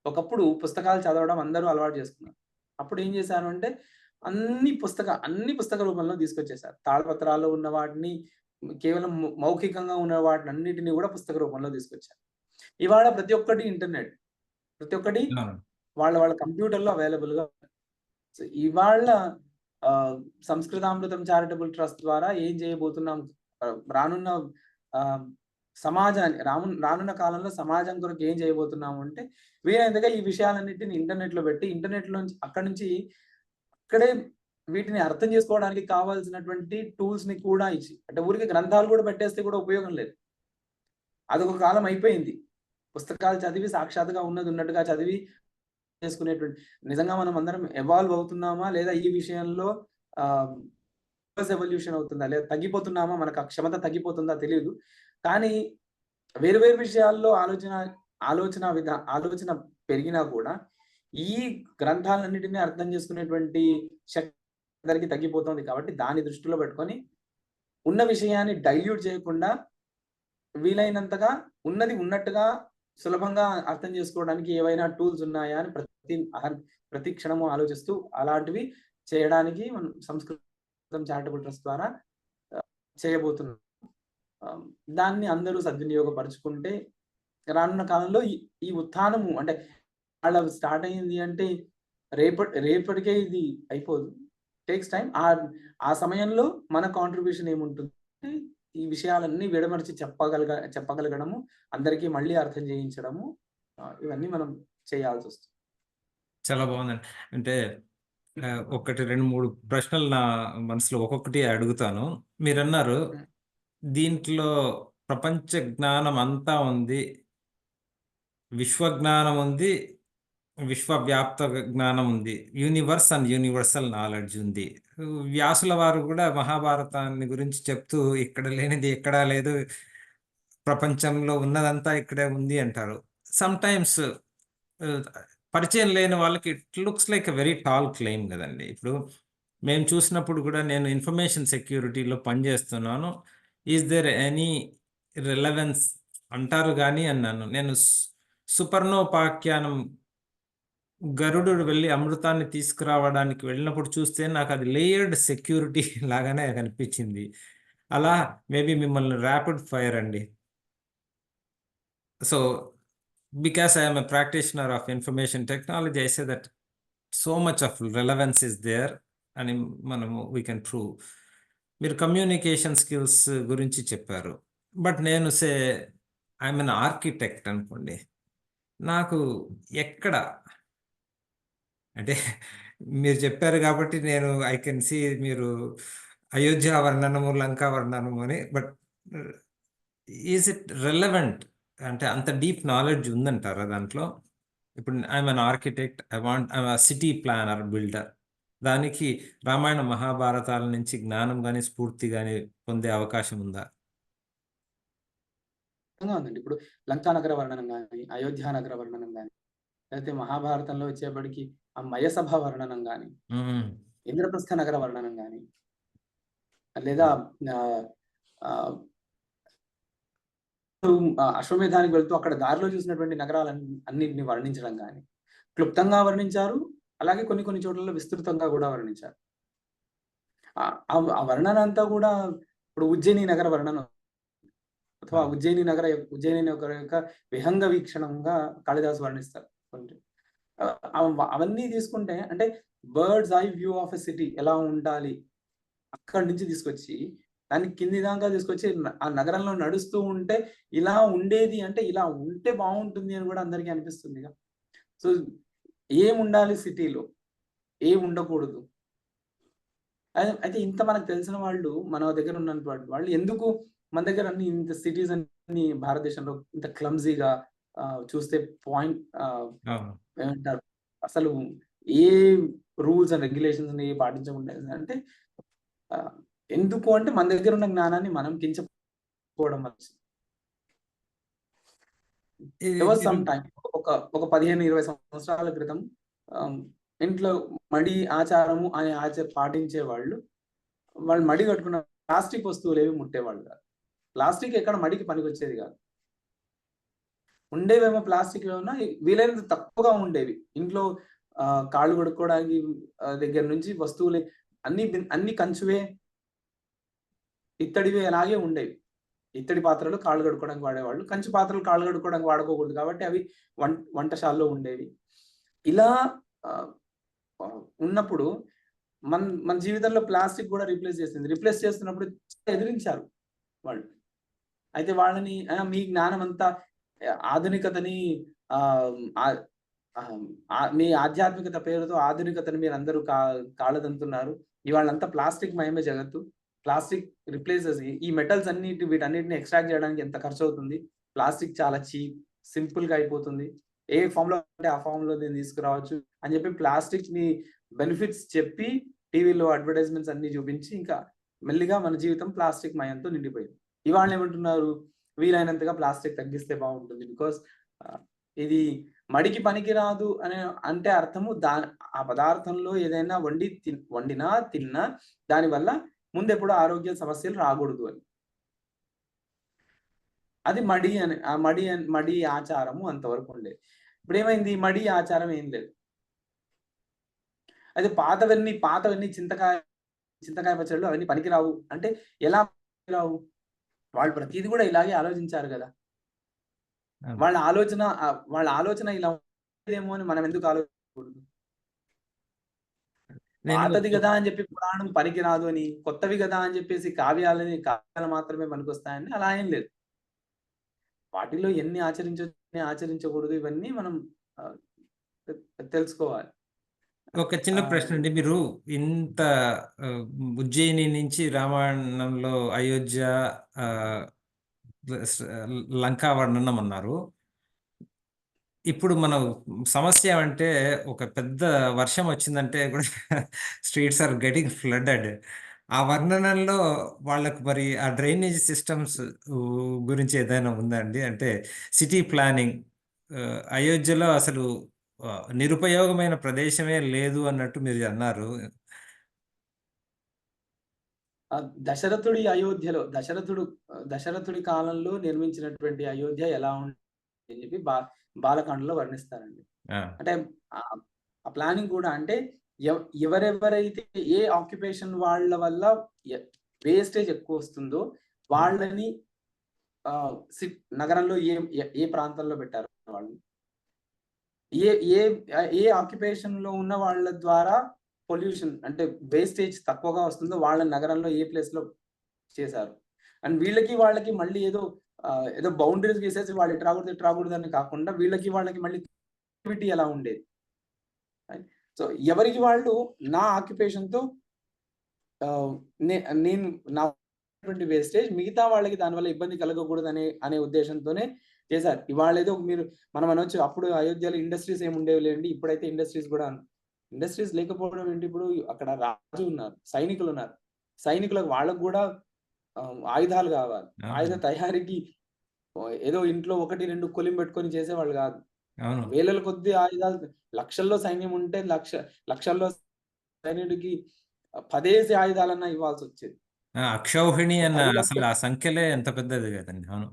ఒకప్పుడు పుస్తకాలు చదవడం అందరూ అలవాటు చేసుకున్నారు. అప్పుడు ఏం చేశారు అంటే అన్ని పుస్తక రూపంలో తీసుకొచ్చేసారు. తాళపత్రాల్లో ఉన్న వాటిని, కేవలం మౌఖికంగా ఉన్న వాటిని అన్నిటిని కూడా పుస్తక రూపంలో తీసుకొచ్చారు. ఇవాళ ప్రతి ఒక్కటి ఇంటర్నెట్, ప్రతి ఒక్కటి అవును. వాళ్ళ కంప్యూటర్‌లో అవైలబుల్‌గా. సో, ఇవాళ సంస్కృతామృతం చారిటబుల్ ట్రస్ట్ ద్వారా ఏం చేయబోతున్నాం, రానున్న ఆహ్, రానున్న కాలంలో సమాజం కొరకు ఏం చేయబోతున్నాము అంటే, వీలైనంతగా ఈ విషయాలన్నిటిని ఇంటర్నెట్‌లో పెట్టి, ఇంటర్నెట్‌లోంచి అక్కడి నుంచి అక్కడే వీటిని అర్థం చేసుకోవడానికి కావాల్సినటువంటి టూల్స్‌ని కూడా ఇచ్చి, అంటే ఊరికే గ్రంథాలు కూడా పెట్టేస్తే కూడా ఉపయోగం లేదు. అదొక కాలం అయిపోయింది. పుస్తకాలు చదివి సాక్షాత్తుగా ఉన్నది ఉన్నట్టుగా చదివి చేసుకునేటువంటి, నిజంగా మనం అందరం ఎవాల్వ్ అవుతున్నామా? లేదా ఈ విషయంలో ఎవల్యూషన్ అవుతుందా? లేదా తగ్గిపోతున్నామా? మనకు ఆ క్షమత తగ్గిపోతుందా తెలీదు. కానీ వేరు వేరు విషయాల్లో ఆలోచన పెరిగినా కూడా ఈ గ్రంథాలన్నిటిని అర్థం చేసుకునేటువంటి శక్తి అందరికి తగ్గిపోతుంది. కాబట్టి దాన్ని దృష్టిలో పెట్టుకొని ఉన్న విషయాన్ని డైల్యూట్ చేయకుండా వీలైనంతగా ఉన్నది ఉన్నట్టుగా సులభంగా అర్థం చేసుకోవడానికి ఏవైనా టూల్స్ ఉన్నాయా అని ప్రతి క్షణము ఆలోచిస్తూ అలాంటివి చేయడానికి మనం సంస్కృతం చారిటబుల్ ట్రస్ట్ ద్వారా చేయబోతున్నాం. దాన్ని అందరూ సద్వినియోగపరుచుకుంటే రానున్న కాలంలో ఈ ఉత్థానము అంటే వాళ్ళ స్టార్ట్ అయింది అంటే రేపటికే ఇది అయిపోదు. Takes time. ఆ సమయంలో మన కాంట్రిబ్యూషన్ ఏముంటుంది, ఈ విషయాలన్నీ విడమర్చి చెప్పగలగడము, అందరికీ మళ్ళీ అర్థం చేయించడము, ఇవన్నీ మనం చేయాల్సొస్తుంది. చాలా బాగుందండి. అంటే 1, 2, 3 ప్రశ్నలు నా మనసులో ఒక్కొక్కటి అడుగుతాను. మీరన్నారు హ్మ్. దీంట్లో ప్రపంచ జ్ఞానం అంతా ఉంది. విశ్వజ్ఞానం ఉంది. విశ్వవ్యాప్త జ్ఞానం ఉంది. యూనివర్స్ అండ్ యూనివర్సల్ నాలెడ్జ్ ఉంది. వ్యాసుల వారు కూడా మహాభారతాన్ని గురించి చెప్తూ ఇక్కడ లేనిది ఎక్కడా లేదు. ప్రపంచంలో ఉన్నదంతా ఇక్కడే ఉంది అంటారు. సమ్‌టైమ్స్ పరిచయం లేని వాళ్ళకి it looks like a very tall claim గదండీ! ఇప్పుడు మేము చూసినప్పుడు కూడా నేను ఇన్ఫర్మేషన్ సెక్యూరిటీలో పనిచేస్తున్నాను. ఈస్ దేర్ ఎనీ రిలవెన్స్ అంటారు గానీ అన్నాను. నేను సుపర్ణోపాఖ్యానం గరుడు వెళ్లి అమృతాన్ని తీసుకురావడానికి వెళ్ళినప్పుడు చూస్తే నాకది లేయర్డ్ సెక్యూరిటీ లాగానే కనిపించింది. అలా మేబీ మిమ్మల్ని ర్యాపిడ్ ఫైర్ అండి. So, because I am a practitioner of information technology, I say that so much of relevance is there అని మనము వీ కెన్ ప్రూవ్. మీరు కమ్యూనికేషన్ స్కిల్స్ గురించి చెప్పారు. బట్ నేను ఐ యామ్ ఎన్ ఆర్కిటెక్ట్ అనుకోండి. నాకు ఎక్కడ అంటే మీరు చెప్పారు కాబట్టి నేను ఐ కెన్ సీ మీరు అయోధ్య వర్ణనము, లంకా వర్ణనము అని. But is it relevant? అంటే అంత డీప్ నాలెడ్జ్ ఉందంటారా దాంట్లో? ఇప్పుడు I'm an architect, I'm city planar, builder. దానికి రామాయణ మహాభారతాల నుంచి జ్ఞానం కానీ స్ఫూర్తి కానీ పొందే అవకాశం ఉందా? ఉందండి. ఇప్పుడు లంకా నగర వర్ణనం గాని, అయోధ్య నగర వర్ణనం గాని, లేకపోతే మహాభారతంలో వచ్చేప్పటికి ఆ మయసభ వర్ణనం గాని, మ్మ్. ఇంద్రప్రస్థ నగర వర్ణనం గాని, లేదా ఆహ్, ఆహ్, అశ్వమేధానికి వెళ్తూ అక్కడ దారిలో చూసినటువంటి అన్నిటిని వర్ణించడం గాని, క్లుప్తంగా వర్ణించారు. అలాగే కొన్ని కొన్ని చోట్లలో విస్తృతంగా కూడా వర్ణించారు. ఆ వర్ణన అంతా కూడా ఇప్పుడు ఉజ్జయిని నగర వర్ణనం అథవా ఉజ్జయిని నగర యొక్క విహంగ వీక్షణంగా కాళిదాసు వర్ణిస్తారు. అవన్నీ తీసుకుంటే అంటే bird's eye view of a city ఎలా ఉండాలి అక్కడి నుంచి తీసుకొచ్చి దాన్ని కింది దాకా తీసుకొచ్చి ఆ నగరంలో నడుస్తూ ఉంటే ఇలా ఉండేది అంటే ఇలా ఉంటే బాగుంటుంది అని కూడా అందరికీ అనిపిస్తుంది. సో ఏముండాలి సిటీలో, ఏం ఉండకూడదు. అయితే ఇంత మనకు తెలిసిన వాళ్ళు మన దగ్గర ఉన్నటువంటి వాళ్ళు ఎందుకు మన దగ్గర అన్ని ఇంత సిటీస్ అన్ని భారతదేశంలో ఇంత క్లమ్జీగా చూస్తే పాయింట్ అవును. ఏమంటారు అసలు ఏ రూల్స్ అండ్ రెగ్యులేషన్స్ పాటించకుండా అంటే ఎందుకు అంటే మన దగ్గర ఉన్న జ్ఞానాన్ని మనం కించకపోవడం వల్ల. ఇది There was మీరు some time ఒక 15-20 సంవత్సరాల క్రితం ఇంట్లో మడి ఆచారము అనే పాటించే వాళ్ళు మడి కట్టుకున్న ప్లాస్టిక్ వస్తువులు ఏవి ముట్టేవాళ్ళు కాదు. ప్లాస్టిక్ ఎక్కడ మడికి పనికొచ్చేది కాదు. ఉండేవేమో ప్లాస్టిక్ ఏమన్నా వీలైనంత తక్కువగా ఉండేవి. ఇంట్లో కాళ్ళు కడుక్కోవడానికి దగ్గర నుంచి వస్తువులు అన్ని కంచువే, ఇత్తడివే అలాగే ఉండేవి. ఇత్తడి పాత్రలు కాళ్ళు కడుక్కోవడానికి వాడేవాళ్ళు. కంచు పాత్రలు కాళ్ళు కడుక్కోవడానికి వాడుకోకూడదు కాబట్టి అవి వంటశాలలో ఉండేవి. ఇలా ఉన్నప్పుడు మన జీవితంలో ప్లాస్టిక్ కూడా రీప్లేస్ చేసింది. రీప్లేస్ చేస్తున్నప్పుడు ఎదిరించారు వాళ్ళు. అయితే వాళ్ళని మీ జ్ఞానం అంతా ఆధునికతని మీ ఆధ్యాత్మికత పేరుతో ఆధునికతని మీరందరూ కాళ్ళదంతున్నారు. ఇవాళంతా ప్లాస్టిక్ మయమే జగత్తు. ప్లాస్టిక్ రిప్లేసెస్ ఈ మెటల్స్ వీటన్నిటిని ఎక్స్ట్రాక్ట్ చేయడానికి ఎంత ఖర్చు అవుతుంది? ప్లాస్టిక్ చాలా చీప్, సింపుల్ గా అయిపోతుంది. ఏ ఫామ్ లో అంటే ఆ ఫామ్ లో దీన్ని తీసుకురావచ్చు అని చెప్పి ప్లాస్టిక్ ని బెనిఫిట్స్ చెప్పి టీవీలో అడ్వర్టైజ్మెంట్స్ అన్ని చూపించి ఇంకా మెల్లిగా మన జీవితం ప్లాస్టిక్ మయంతో నిండిపోయింది. ఇవాళ ఏమంటున్నారు? వీలైనంతగా ప్లాస్టిక్ తగ్గిస్తే బాగుంటుంది. బికాస్ ఇది మడికి పనికిరాదు అంటే అర్థము ఆ పదార్థంలో ఏదైనా వండినా తిన్నా దానివల్ల ముందెప్పుడు ఆరోగ్య సమస్యలు రాకూడదు అని. అది మడి ఆచారము అంతవరకు ఉండేది. ఇప్పుడు ఏమైంది? మడి ఆచారం ఏం లేదు. అయితే పాతవన్నీ చింతకాయ పచ్చళ్ళు అవన్నీ పనికిరావు అంటే ఎలా పనికిరావు? వాళ్ళు ప్రతిది కూడా ఇలాగే ఆలోచించారు కదా. వాళ్ళ ఆలోచన ఇలా ఉండేదేమో అని మనం ఎందుకు ఆలోచించకూడదు? పాతది కదా అని చెప్పి పురాణం పనికిరాదు అని, కొత్తవి కదా అని చెప్పేసి కావ్యాలు మాత్రమే పనికొస్తాయని అలా ఏం లేదు. వాటిలో ఎన్ని ఆచరించకూడదు ఇవన్నీ మనం తెలుసుకోవాలి. ఒక చిన్న ప్రశ్న అండి. మీరు ఇంత ఉజ్జయిని నుంచి రామాయణంలో అయోధ్య, లంకా వర్ణనం అన్నారు. ఇప్పుడు మనం సమస్య అంటే ఒక పెద్ద వర్షం వచ్చిందంటే కూడా స్ట్రీట్స్ ఆర్ గెటింగ్ ఫ్లడెడ్. ఆ వర్ణనలో వాళ్ళకు మరి ఆ డ్రైనేజ్ సిస్టమ్స్ గురించి ఏదైనా ఉందండి? అంటే సిటీ ప్లానింగ్ అయోధ్యలో అసలు నిరుపయోగమైన ప్రదేశమే లేదు అన్నట్టు మీరు అన్నారు. దశరథుడి కాలంలో నిర్మించినటువంటి అయోధ్య ఎలా ఉంది అని చెప్పి బాలకాండలో వర్ణిస్తారండి. అంటే ఆ ప్లానింగ్ కూడా అంటే ఎవరెవరైతే ఏ ఆక్యుపేషన్ వాళ్ళ వల్ల వేస్టేజ్ ఎక్కువ వస్తుందో వాళ్ళని నగరంలో ఏ ప్రాంతంలో పెట్టారు వాళ్ళు, ఏ ఆక్యుపేషన్ లో ఉన్న వాళ్ళ ద్వారా పొల్యూషన్ అంటే వేస్టేజ్ తక్కువగా వస్తుందో వాళ్ళ నగరంలో ఏ ప్లేస్ లో చేశారు. అండ్ వాళ్ళకి మళ్ళీ ఏదో బౌండరీస్ గీసేసి వాళ్ళు ఇటు రాకూడదు అని కాకుండా వాళ్ళకి మళ్ళీ ఎలా ఉండేది. సో ఎవరికి వాళ్ళు నా ఆక్యుపేషన్ తో నేను నా వేస్టేజ్ మిగతా వాళ్ళకి దానివల్ల ఇబ్బంది కలగకూడదు అనే ఉద్దేశంతోనే చేశారు. ఇవాళ ఏదో మనం అనొచ్చు అప్పుడు అయోధ్యలో ఇండస్ట్రీస్ ఏమి ఉండేవి లేండి, ఇప్పుడైతే ఇండస్ట్రీస్ లేకపోవడం ఏంటి? ఇప్పుడు అక్కడ రాజు ఉన్నారు, సైనికులు ఉన్నారు. సైనికులకు వాళ్ళకు కూడా ఆయుధాలు కావాలి. ఆయుధ తయారీకి ఏదో ఇంట్లో 1-2 కొలిం పెట్టుకొని చేసేవాళ్ళు కాదు. వేలల కొద్ది ఆయుధాలు, లక్షల్లో సైన్యం ఉంటే లక్షల్లో సైనికుడికి 10 ఆయుధాలన్నా ఇవ్వాల్సి వచ్చేది. అక్షౌహిణి అన్న అసలు ఆ సంఖ్యలే ఎంత పెద్దది కదండి. అవును,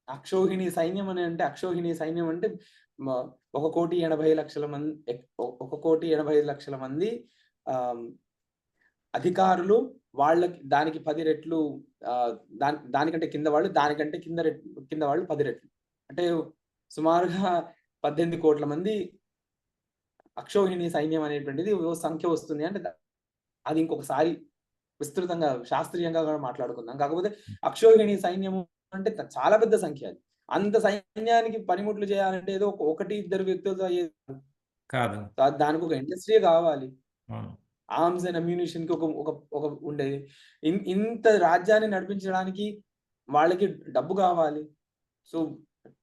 అక్షౌహిణి సైన్యం అని అంటే 1,80,00,000 మంది, 1,80,00,000 మంది అధికారులు. వాళ్ళకి దానికి 10 రెట్లు దానికంటే కింద వాళ్ళు, దానికంటే కింద వాళ్ళు 10 రెట్లు. అంటే సుమారుగా 18 కోట్ల మంది అక్షౌహిణి సైన్యం అనేటువంటిది సంఖ్య వస్తుంది. అంటే అది ఇంకొకసారి విస్తృతంగా శాస్త్రీయంగా కూడా మాట్లాడుకుందాం. కాకపోతే అక్షోహిణి సైన్యము అంటే చాలా పెద్ద సంఖ్య అది. అంత సైన్యానికి పనిముట్లు చేయాలంటే ఏదో ఒకటి ఇద్దరు వ్యక్తులతో అయ్యేది కాదు. దానికి ఒక ఇండస్ట్రీయే కావాలి. అవును. ఆర్మ్స్ అండ్ అమ్యునిషన్‌కి ఒక ఒక ఒక ఉండేది. ఇంత రాజ్యాన్ని నడిపించడానికి వాళ్ళకి డబ్బు కావాలి. సో,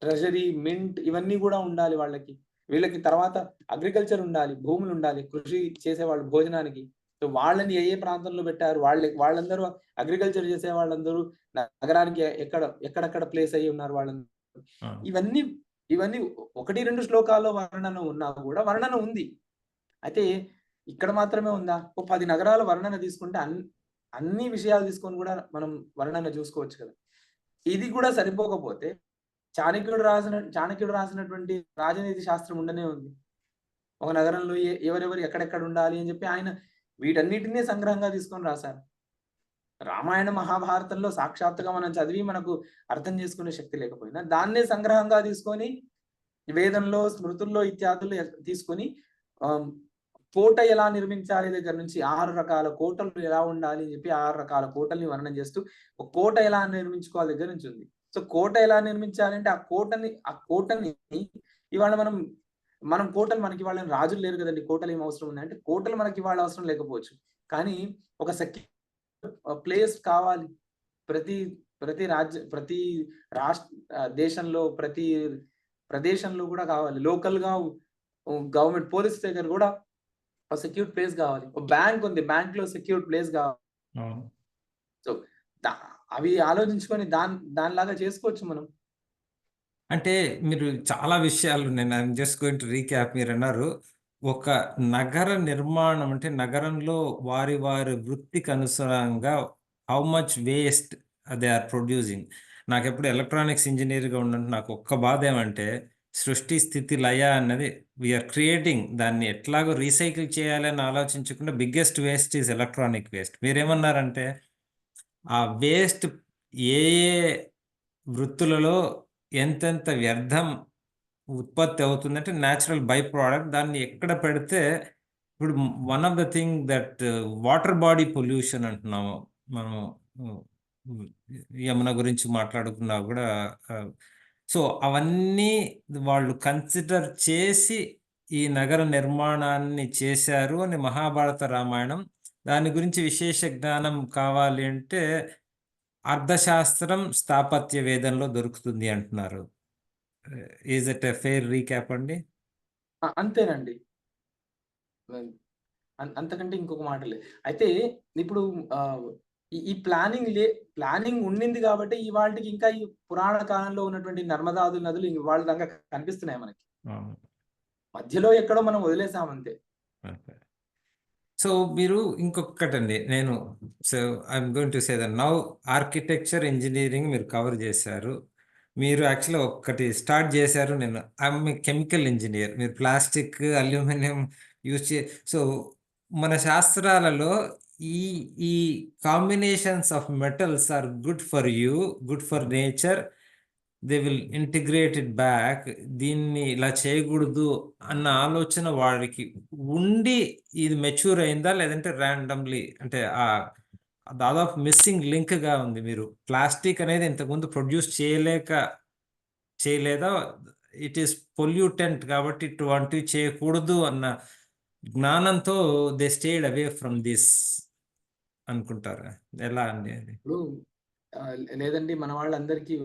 ట్రెజరీ, మింట్ ఇవన్నీ గూడా ఉండాలి వాళ్ళకి. వీళ్ళకి తర్వాత అగ్రికల్చర్ ఉండాలి. భూములుండాలి. కృషి చేసేవాళ్ళు భోజనానికి. సో, వాళ్ళని ఏ ఏ ప్రాంతంలో పెట్టారు? వాళ్ళందరూ అగ్రికల్చర్ చేసే వాళ్ళందరూ నగరానికి ఎక్కడెక్కడ ప్లేస్ అయ్యి ఉన్నారు వాళ్ళందరూ. అవును. ఇవన్నీ ఇవన్నీ 1, 2 శ్లోకాల్లో వర్ణన ఉన్నా గూడా వర్ణన ఉంది. అయితే ఇక్కడ మాత్రమే ఉందా? ఓ 10 నగరాల వర్ణన తీసుకుంటే అన్ని విషయాలు తీసుకొని గూడా మనం వర్ణన చూసుకోవచ్చు కదా! ఇది కూడా సరిపోకపోతే చాణక్యుడు రాసినటువంటి రాజనీతి శాస్త్రం ఉండనే ఉంది. ఒక నగరంలో ఎవరెవరు ఎక్కడెక్కడ ఉండాలి అని చెప్పి ఆయన వీటన్నిటిని సంగ్రహంగా తీసుకొని రాశారు. రామాయణ, మహాభారతంలో సాక్షాత్తుగా మనం చదివి మనకు అర్థం చేసుకునే శక్తి లేకపోయినా దాన్నే సంగ్రహంగా తీసుకొని వేదంలో, స్మృతుల్లో ఇత్యాదులు తీసుకొని ఆహ్, కోట ఎలా నిర్మించాలి దగ్గర నుంచి 6 రకాల కోటలు ఎలా ఉండాలి అని చెప్పి 6 రకాల కోటల్ని వర్ణన చేస్తూ ఒక కోట ఎలా నిర్మించుకోవాలి దగ్గర నుంచి ఉంది. సో, కోట ఎలా నిర్మించాలంటే ఆ కోటని ఇవాళ మనం కోటలు మనకి ఇవాళ రాజులు లేరు కదండీ! కోటలు ఏం అవసరం ఉన్నాయి అంటే కోటలు మనకి ఇవాళ అవసరం లేకపోవచ్చు. కానీ ఒక ప్లేస్ కావాలి. ప్రతి ప్రతి దేశంలో ప్రతి ప్రదేశంలో కూడా కావాలి. లోకల్‌గా గవర్నమెంట్ పోలీస్ దగ్గర కూడా ఒక సెక్యూర్డ్ ప్లేస్ కావాలి. ఒక బ్యాంక్ ఉంది. బ్యాంక్‌లో సెక్యూర్డ్ ప్లేస్ కావాలి. అవును. సో, ద అవి ఆలోచించుకొని దానిలాగా చేసుకోవచ్చు మనం. అంటే మీరు చాలా విషయాలు నేను I'm just going to recap మీరన్నారు. ఒక నగర నిర్మాణం అంటే నగరంలో వారి వృత్తికి అనుసారంగా how much waste they are producing. నాకెప్పుడు ఎలక్ట్రానిక్స్ ఇంజినీర్‌గా ఉన్నందుకు నాకు ఒక్క బాధ ఏమంటే సృష్టి, స్థితి, లయ అన్నది వీఆర్ క్రియేటింగ్ దాన్ని ఎట్లాగో రీసైకిల్ చేయాలి అని ఆలోచించకుండా biggest waste is electronic waste. మీరేమన్నారంటే ఆ వేస్ట్ ఏ ఏ వృత్తులలో ఎంతెంత వ్యర్థం ఉత్పత్తి అవుతుందంటే న్యాచురల్ బై ప్రోడక్ట్ దాన్ని ఎక్కడ పెడితే ఇప్పుడు one of the thing that water body pollution అంటున్నాము మనము. ఉమ్, ఉమ్, యమున గురించి మాట్లాడుకున్నా కూడా సో అవన్నీ వాళ్ళు కన్సిడర్ చేసి ఈ నగర నిర్మాణాన్ని చేశారు అని మహాభారత రామాయణం. దాని గురించి విశేష జ్ఞానం కావాలి అంటే అర్థశాస్త్రం స్థాపత్య వేదంలో దొరుకుతుంది అంటున్నారు. Is it a fair recap అండి? అంతేనండి. అంతకంటే ఇంకొక మాట లేదు. అయితే ఇప్పుడు ఆహ్, ఈ ప్లానింగ్ ఉండింది కాబట్టి ఇవాల్టికి ఇంకా ఈ పురాణ కాలంలో ఉన్నటువంటి నర్మదాదు నదులు ఇవాళ దాకా కనిపిస్తున్నాయి మనకి. అవును. మధ్యలో ఎక్కడో మనం వదిలేసాం అంతే. ఓకే. సో మీరు ఇంకొకటండి నేను so I'm going to say that now architecture, engineering మీరు కవర్ చేశారు. మీరు యాక్చువల్‌గా ఒక్కటి స్టార్ట్ చేశారు. నేను ఐఎమ్ ఏ కెమికల్ ఇంజినీర్. మీరు ప్లాస్టిక్, అల్యూమినియం యూజ్ చే సో మన శాస్త్రాలలో ఈ ఈ combinations of metals are good for you, good for nature. They will integrate it back. దీన్ని ఇలా చేయకూడదు అన్న ఆలోచన వాడికి ఉండి ఇది మెచ్యూర్ అయిందా? లేదంటే ర్యాండమ్‌లీ అంటే దాదాపు మిస్సింగ్ లింక్‌గా ఉంది. మీరు ప్లాస్టిక్ అనేది ఇంతకుముందు ప్రొడ్యూస్ చేయలేదా? ఇట్ ఈస్ పొల్యూటెంట్ కాబట్టి ఇటువంటివి చేయకూడదు అన్న జ్ఞానంతో they stayed away from this అనుకుంటారా? ఎలా అండి అది? ఇప్పుడు లేదండి మన వాళ్ళందరికీ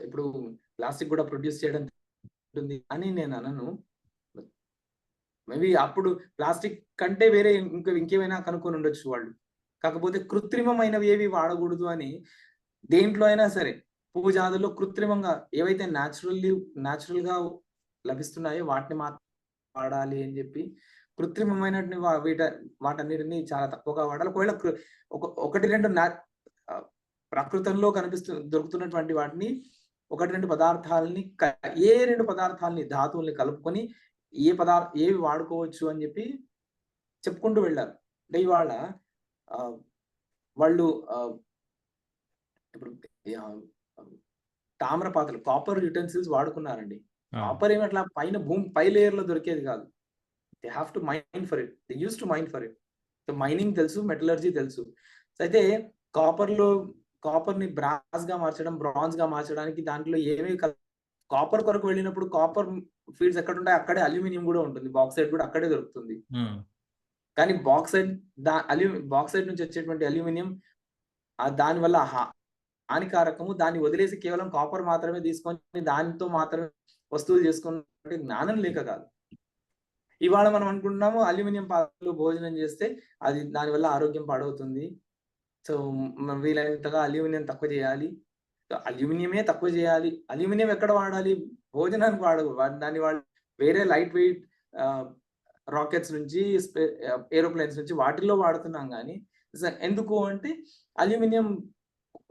ఇప్పుడు ప్లాస్టిక్ కూడా ప్రొడ్యూస్ చేయడం ఉంటుంది అని నేను అనను. మేబీ అప్పుడు ప్లాస్టిక్ కంటే వేరే ఇంకేమైనా కనుక్కొని ఉండొచ్చు వాళ్ళు. కాకపోతే కృత్రిమమైనవి ఏవి వాడకూడదు అని దేంట్లో అయినా సరే పూజాదుల్లో కృత్రిమంగా ఏవైతే న్యాచురల్‌గా లభిస్తున్నాయో వాటిని మాత్రం వాడాలి అని చెప్పి కృత్రిమమైనటిని వాటన్నిటిని చాలా తక్కువగా వాడాలి. ఒకవేళ ఒకటి రెండు ప్రకృతంలో దొరుకుతున్నటువంటి వాటిని 1, 2 పదార్థాలని ఏ 2 పదార్థాలని ధాతువుల్ని కలుపుకొని ఏవి వాడుకోవచ్చు అని చెప్పి చెప్పుకుంటూ వెళ్ళారు. అంటే ఇవాళ వాళ్ళు ఇప్పుడు తామ్ర పాత్రలు కాపర్ యుటెన్సిల్స్ వాడుకున్నారండి. కాపర్ ఏమి అట్లా పై లేయర్ లో దొరికేది కాదు. They have to mine for it. They used to mine for it. So mining తెలుసు, మెటలర్జీ తెలుసు. సో అయితే కాపర్‌ని బ్రాస్‌గా మార్చడం, బ్రాంజ్‌గా మార్చడానికి దాంట్లో ఏమేమి కాపర్ కొరకు వెళ్ళినప్పుడు కాపర్ ఫీల్డ్స్ ఎక్కడుంటాయి అక్కడే అల్యూమినియం గూడా ఉంటుంది. బాక్సైట్ గూడా అక్కడే దొరుకుతుంది. హ్మ్. కానీ బాక్సైట్ నుంచి వచ్చేటువంటి అల్యూమినియం దానివల్ల హానికారకము. దాన్ని వదిలేసి కేవలం కాపర్ మాత్రమే తీసుకొని దానితో మాత్రమే వస్తువులు చేసుకునే జ్ఞానం లేక కాదు. ఇవాళ మనం అనుకుంటున్నాము అల్యూమినియం పాత్రలో భోజనం చేస్తే అది దానివల్ల ఆరోగ్యం పాడవుతుంది. సో, వీలైనంతగా అల్యూమినియం తక్కువ చేయాలి. అల్యూమినియమే తక్కువ చేయాలి. అల్యూమినియం ఎక్కడ వాడాలి? భోజనానికి దాన్ని వేరే లైట్ వెయిట్ ఆహ్, రాకెట్స్ నుంచి ఏరోప్లేన్స్ నుంచి వాటిల్లో వాడుతున్నాం గానీ, ఎందుకు అంటే అల్యూమినియం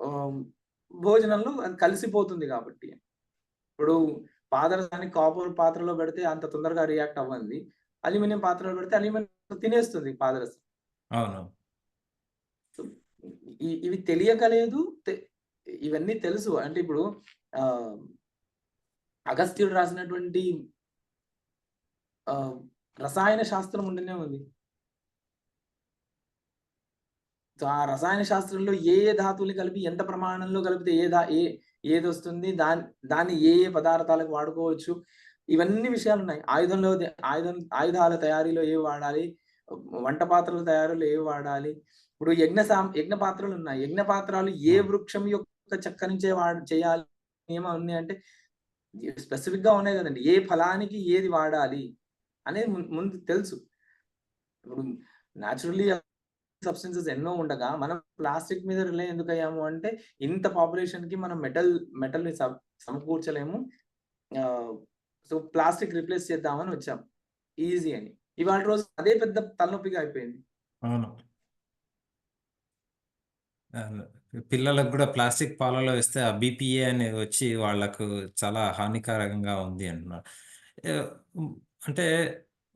ఆహ్, భోజనంలో అది కలిసిపోతుంది కాబట్టి. ఇప్పుడు పాదరసాన్ని కాపర్ పాత్రలో పెడితే అంత తొందరగా రియాక్ట్ అవ్వంది. అల్యూమినియం పాత్రలో పెడితే అల్యూమినియం తినేస్తుంది పాదరసం. అవును. ఇవి తెలియక లేదు. ఇవన్నీ తెలుసు. అంటే ఇప్పుడు ఆహ్, అగస్త్యుడు రాసినటువంటి ఆహ్, రసాయన శాస్త్రం ఉండనే ఉంది. సో, ఆ రసాయన శాస్త్రంలో ఏ ధాతువుల్ని కలిపి ఎంత ప్రమాణంలో కలిపితే ఏదొస్తుంది? దాన్ని ఏ పదార్థాలకు వాడుకోవచ్చు? ఇవన్నీ విషయాలున్నాయి. ఆయుధాల తయారీలో ఏవి వాడాలి? వంట పాత్రల తయారీలో ఏవి వాడాలి? ఇప్పుడు యజ్ఞ పాత్రలున్నాయి. యజ్ఞ పాత్రలు ఏ వృక్షం యొక్క చెక్క నుంచే చేయాలి నియమాలు ఉన్నాయంటే స్పెసిఫిక్‌గా ఉన్నాయి గదండీ. ఏ ఫలానికి ఏది వాడాలి అనేది ముందు తెలుసు. ఇప్పుడు నేచురల్లీ సబ్స్టెన్సెస్ ఎన్నో ఉండగా మనం ప్లాస్టిక్ మీద రిలై ఎందుకయ్యాము అంటే ఇంత పాపులేషన్‌కి మనం మెటల్‌ని సమకూర్చలేము. సో, ప్లాస్టిక్ రిప్లేస్ చేద్దామని వచ్చాం. ఈజీ అని. ఇవాళ రోజు అదే పెద్ద తలనొప్పిగా అయిపోయింది. అవును. అవును. పిల్లలకు గూడా ప్లాస్టిక్ పాలలో వేస్తే ఆ బీపీఏ అనేది వచ్చి వాళ్ళకు చాలా హానికరంగా ఉంది అంటున్నారు. హ్మ్. అంటే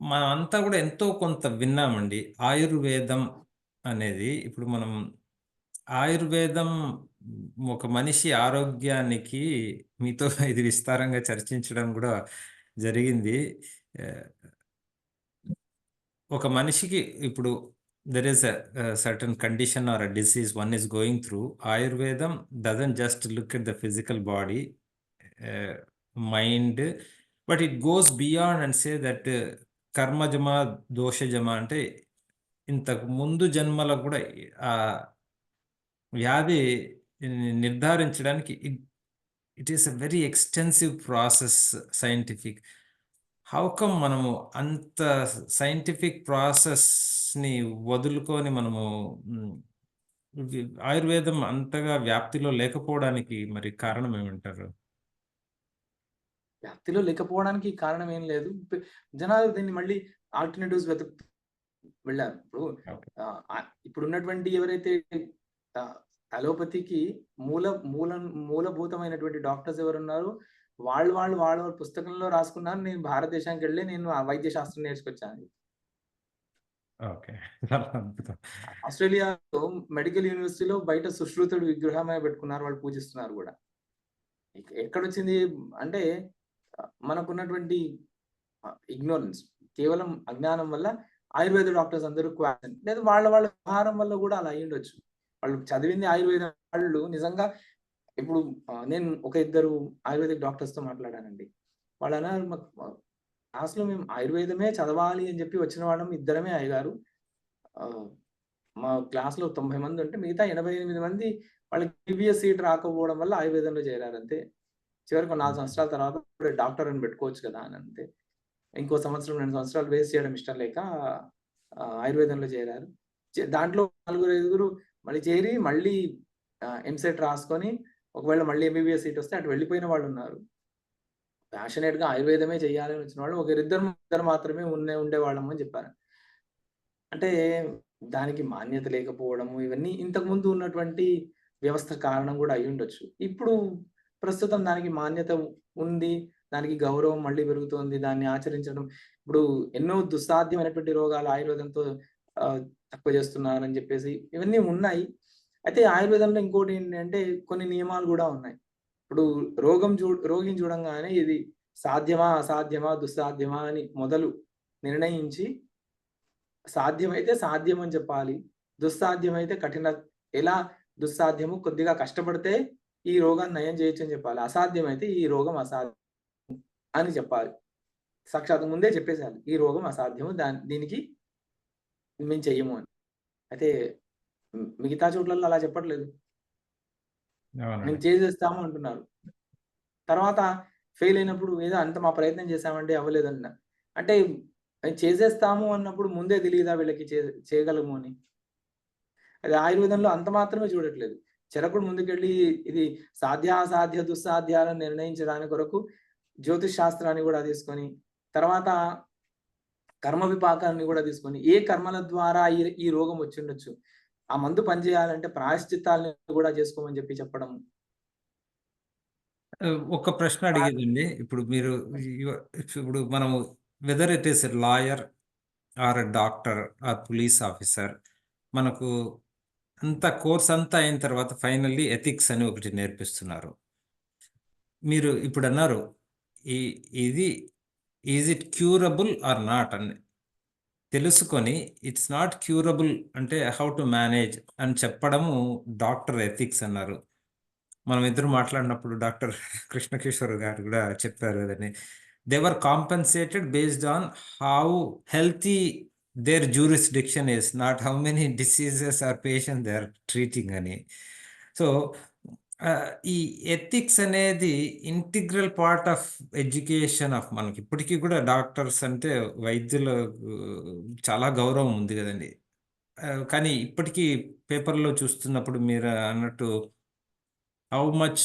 మనమంతా గూడా ఎంతో కొంత విన్నామండి. ఆయుర్వేదం అనేది ఇప్పుడు మనం ఆయుర్వేదం ఒక మనిషి ఆరోగ్యానికి మీతో ఇది విస్తారంగా చర్చించడం గూడా జరిగింది. ఆహ్, ఒక మనిషికి ఇప్పుడు there is a certain condition or a disease one is going through. Ayurvedam doesn't just look at the physical body, uh, mind, but it goes beyond and say that కర్మజమా దోషజమా అంటే ఇంతకు ముందు జన్మలో కూడా ఆ వ్యాధి నిర్ధారించడానికి it is a very extensive process scientific. How come మనము అంత సైంటిఫిక్ ప్రాసెస్‌ని వదులుకొని మనము ఆయుర్వేదం అంతగా వ్యాప్తిలో లేకపోవడానికి మరి కారణం ఏమంటారు? వ్యాప్తిలో లేకపోవడానికి కారణం ఏం లేదు. జనాలు దీన్ని మళ్ళీ ఆల్టర్‌నేటివ్స్ వెళ్ళారు. ఇప్పుడు ఓకే. ఇప్పుడున్నటువంటి ఎవరైతే ఆహ్, అలోపతికి మూలభూతమైనటువంటి డాక్టర్స్ ఎవరున్నారో వాళ్ళ పుస్తకంలో రాసుకున్నారు. నేను భారతదేశానికెళ్ళి నేను ఆ వైద్య శాస్త్రం నేర్చుకొచ్చాను. ఓకే. చాలా అద్భుతం. ఆస్ట్రేలియాలో మెడికల్ యూనివర్సిటీలో బయట సుశ్రుతుడి విగ్రహమే పెట్టుకున్నారు. వాళ్ళు పూజిస్తున్నారు గూడా. ఎక్కడొచ్చింది అంటే మనకున్నటువంటి ఇగ్నోరెన్స్ కేవలం అజ్ఞానం వల్ల ఆయుర్వేద డాక్టర్స్ అందరూ లేదా వాళ్ళ వ్యవహారం వల్ల గూడా అలా అయ్యుండొచ్చు. వాళ్ళు చదివింది ఆయుర్వేదం వాళ్ళు నిజంగా ఇప్పుడు నేను ఇద్దరు ఆయుర్వేదిక్ డాక్టర్స్‌తో మాట్లాడానండి. వాళ్ళన్నారు క్లాస్‌లో మేము ఆయుర్వేదమే చదవాలి అని చెప్పి వచ్చిన వాళ్ళం ఇద్దరమే అయ్యగారు. ఆహ్, మా క్లాస్‌లో 90 మంది ఉంటే మిగతా 88 మంది వాళ్ళకి ఎంబీబీఎస్ సీట్ రాకపోవడం వల్ల ఆయుర్వేదంలో చేరారంతే. చివరికి 4 సంవత్సరాల తర్వాత ఇప్పుడే డాక్టర్ అని పెట్టుకోవచ్చు కదా! అని అంతే. ఇంకో సంవత్సరం, 2 సంవత్సరాలు వేస్ట్ చేయడం ఇష్టం లేక ఆయుర్వేదంలో చేరారు. దాంట్లో నలుగురు, ఐదుగురు మళ్ళీ ఎంసెట్ రాసుకొని ఒకవేళ మళ్ళీ ఎంబీబీఎస్ సీట్ వస్తే అటు వెళ్ళిపోయిన వాళ్ళున్నారు. ప్యాషనేట్‌గా ఆయుర్వేదమే చేయాలి అని వచ్చిన వాళ్ళు ఇద్దరు మాత్రమే ఉండేవాళ్ళం అని చెప్పారు. అంటే దానికి మాన్యత లేకపోవడము ఇవన్నీ ఇంతకుముందు ఉన్నటువంటి వ్యవస్థ కారణం గూడా అయ్యుండొచ్చు. ఇప్పుడు ప్రస్తుతం దానికి మాన్యత ఉంది. దానికి గౌరవం మళ్ళీ పెరుగుతోంది. దాన్ని ఆచరించడం ఇప్పుడు ఎన్నో దుస్సాధ్యమైనటువంటి రోగాలు ఆయుర్వేదంతో తక్కువ చేస్తున్నారని జెప్పేసి ఇవన్నీ ఉన్నాయి. అయితే ఆయుర్వేదంలో ఇంకోటేంటంటే కొన్ని నియమాలు గూడా ఉన్నాయి. ఇప్పుడు రోగిని చూడంగానే ఇది సాధ్యమా? అసాధ్యమా? దుస్సాధ్యమా? అని మొదలు నిర్ణయించి సాధ్యమైతే సాధ్యం అని చెప్పాలి. దుస్సాధ్యమైతే ఎలా దుస్సాధ్యము కొద్దిగా కష్టపడితే ఈ రోగాన్ని నయం చేయొచ్చు అని చెప్పాలి. అసాధ్యమైతే ఈ రోగం అసాధ్యం అని చెప్పాలి. సాక్షాత్తు ముందే చెప్పేసేయాలి. ఈ రోగం అసాధ్యము. దీనికి మేము చెయ్యము అని. అయితే మిగతా చోట్లలో అలా చెప్పట్లేదు. మేము అవునండి. చేసేస్తాము అంటున్నారు. తర్వాత ఫెయిల్ అయినప్పుడు ఏదో అంత మా ప్రయత్నం చేశామండి అవ్వలేదన్న. అంటే చేసేస్తాము అన్నప్పుడు ముందే తెలీదా వీళ్ళకి చేయగలము అని? అది ఆయుర్వేదంలో అంత మాత్రమే చూడట్లేదు. చరకుడు ముందుకెళ్ళి ఇది సాధ్యాసాధ్య దుస్సాధ్యాలను నిర్ణయించడానికి కొరకు జ్యోతిష్ శాస్త్రాన్ని కూడా తీసుకొని, తర్వాత కర్మ విపాకాన్ని కూడా తీసుకొని, ఏ కర్మల ద్వారా ఈ రోగం వచ్చిండొచ్చు. ఆ మందు పనిచేయాలంటే ప్రాయశ్చిత్తాలను కూడా చేసుకోమని చెప్పడం. ఒక ప్రశ్న అడిగేదండి. ఇప్పుడు మీరు ఇప్పుడు మనము whether it is lawyer or doctor or police officer, మనకు అంత కోర్స్ అంతా అయిన తర్వాత ఫైనల్లీ ఎథిక్స్ అని ఒకటి నేర్పిస్తున్నారు. మీరు ఇప్పుడు అన్నారు ఈ ఇది is it curable or not అని తెలుసుకొని, ఇట్స్ నాట్ క్యూరబుల్ అంటే హౌ టు మేనేజ్ అని చెప్పడము డాక్టర్ ఎథిక్స్ అన్నారు. మనం ఇద్దరు మాట్లాడినప్పుడు డాక్టర్ కృష్ణకిషోర్ గారు కూడా చెప్పారు కదండి. They were compensated based on how healthy their jurisdiction is, not how many diseases or patient they are treating అని. సో ఈ ఎథిక్స్ అనేది integral part of education of మనకి ఇప్పటికీ కూడా డాక్టర్స్ అంటే వైద్యులు చాలా గౌరవం ఉంది కదండి. కానీ ఇప్పటికీ పేపర్లో చూస్తున్నప్పుడు మీరు అన్నట్టు how much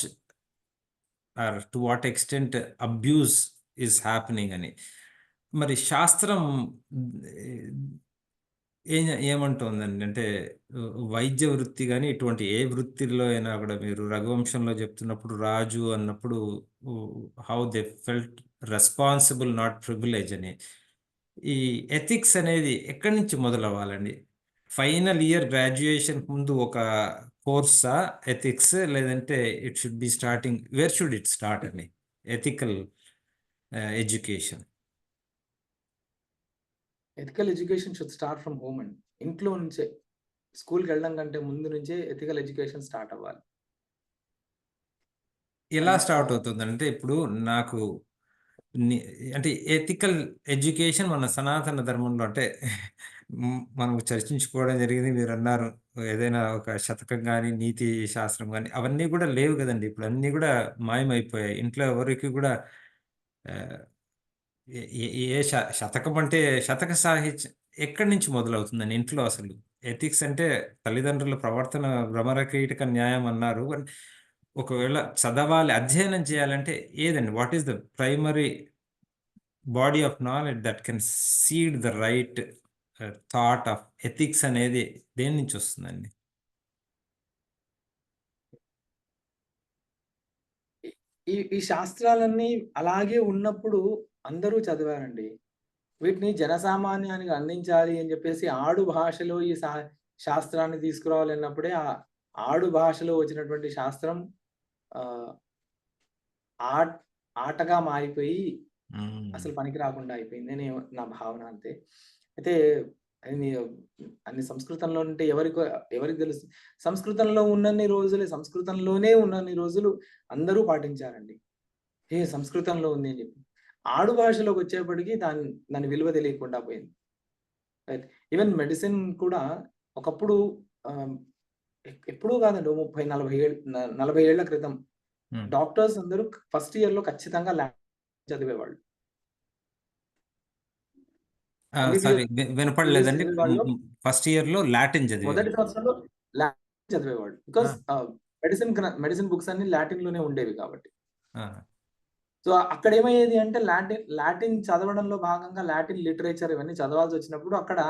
or to what extent abuse is happening అని. మరి శాస్త్రం ఏమంటుందండి అంటే వైద్య వృత్తి కానీ ఇటువంటి ఏ వృత్తిలో అయినా కూడా మీరు రఘువంశంలో చెప్తున్నప్పుడు రాజు అన్నప్పుడు how they felt responsible not privilege అని. ఈ ఎథిక్స్ అనేది ఎక్కడి నుంచి మొదలవ్వాలండి? ఫైనల్ ఇయర్ గ్రాడ్యుయేషన్ ముందు ఒక కోర్సా ఎథిక్స్, లేదంటే it should be starting, where should it start అండి ethical education? Ethical education should start from home అండి. ఇంట్లో నుంచే, స్కూల్కి వెళ్ళడం కంటే ముందు నుంచే ఎథికల్ ఎడ్యుకేషన్ స్టార్ట్ అవ్వాలి. ఎలా స్టార్ట్ అవుతుందంటే ఇప్పుడు నాకు అంటే ఎథికల్ ఎడ్యుకేషన్ మన సనాతన ధర్మంలో అంటే మనం చర్చించుకోవడం జరిగింది. మీరు అన్నారు ఏదైనా ఒక శతకం కానీ నీతి శాస్త్రం కానీ అవన్నీ కూడా లేవు కదండి. ఇప్పుడు అన్నీ కూడా మాయమైపోయాయి. ఇంట్లో ఎవరికి కూడా ఆ, ఏ శతకం అంటే శతక సాహిత్యం ఎక్కడి నుంచి మొదలవుతుందని ఇంట్లో అసలు? ఎథిక్స్ అంటే తల్లిదండ్రుల ప్రవర్తన భ్రమరకీటక న్యాయం అన్నారు. ఒకవేళ చదవాలి, అధ్యయనం చేయాలంటే ఏదండి? What is the primary body of knowledge that can seed the right thought of ethics అనేది దేని నుంచి వస్తుందండి? ఈ శాస్త్రాలన్నీ అలాగే ఉన్నప్పుడు అందరూ చదివారండి. వీటిని జనసామాన్యానికి అందించాలి అని చెప్పేసి ఆడు భాషలో ఈ శాస్త్రాన్ని తీసుకురావాలన్నప్పుడే ఆడు భాషలో వచ్చినటువంటి శాస్త్రం ఆటగా మారిపోయి అసలు పనికి రాకుండా అయిపోయింది అని నా భావన. అంతే. అయితే అన్ని సంస్కృతంలో ఉంటే ఎవరికి తెలుసు? సంస్కృతంలో సంస్కృతంలోనే ఉన్నన్ని రోజులు అందరూ పాటించారండి. సంస్కృతంలో ఉంది అని చెప్పి. ఆడు భాషలోకి వచ్చేప్పటికి దాని విలువ తెలియకుండా పోయింది. ఈవెన్ మెడిసిన్ కూడా ఒకప్పుడు ఎప్పుడూ కాదండి, 30-40 ఏళ్ల క్రితం డాక్టర్స్ అందరూ ఫస్ట్ ఇయర్ లో ఖచ్చితంగా చదివేవాళ్ళు. సారీ, వినపడలేదండి. ఫస్ట్ ఇయర్ లో లాటిన్ చదివేవాళ్ళు. మొదటి సంవత్సరంలో లాటిన్ చదివేవాళ్ళు. బికాస్ మెడిసిన్ బుక్స్ అన్ని లాటిన్ లోనే ఉండేవి కాబట్టి. సో అక్కడ ఏమయ్యేది అంటే లాటిన్ చదవడంలో భాగంగా లాటిన్ లిటరేచర్ ఇవన్నీ చదవాల్సి వచ్చినప్పుడు అక్కడ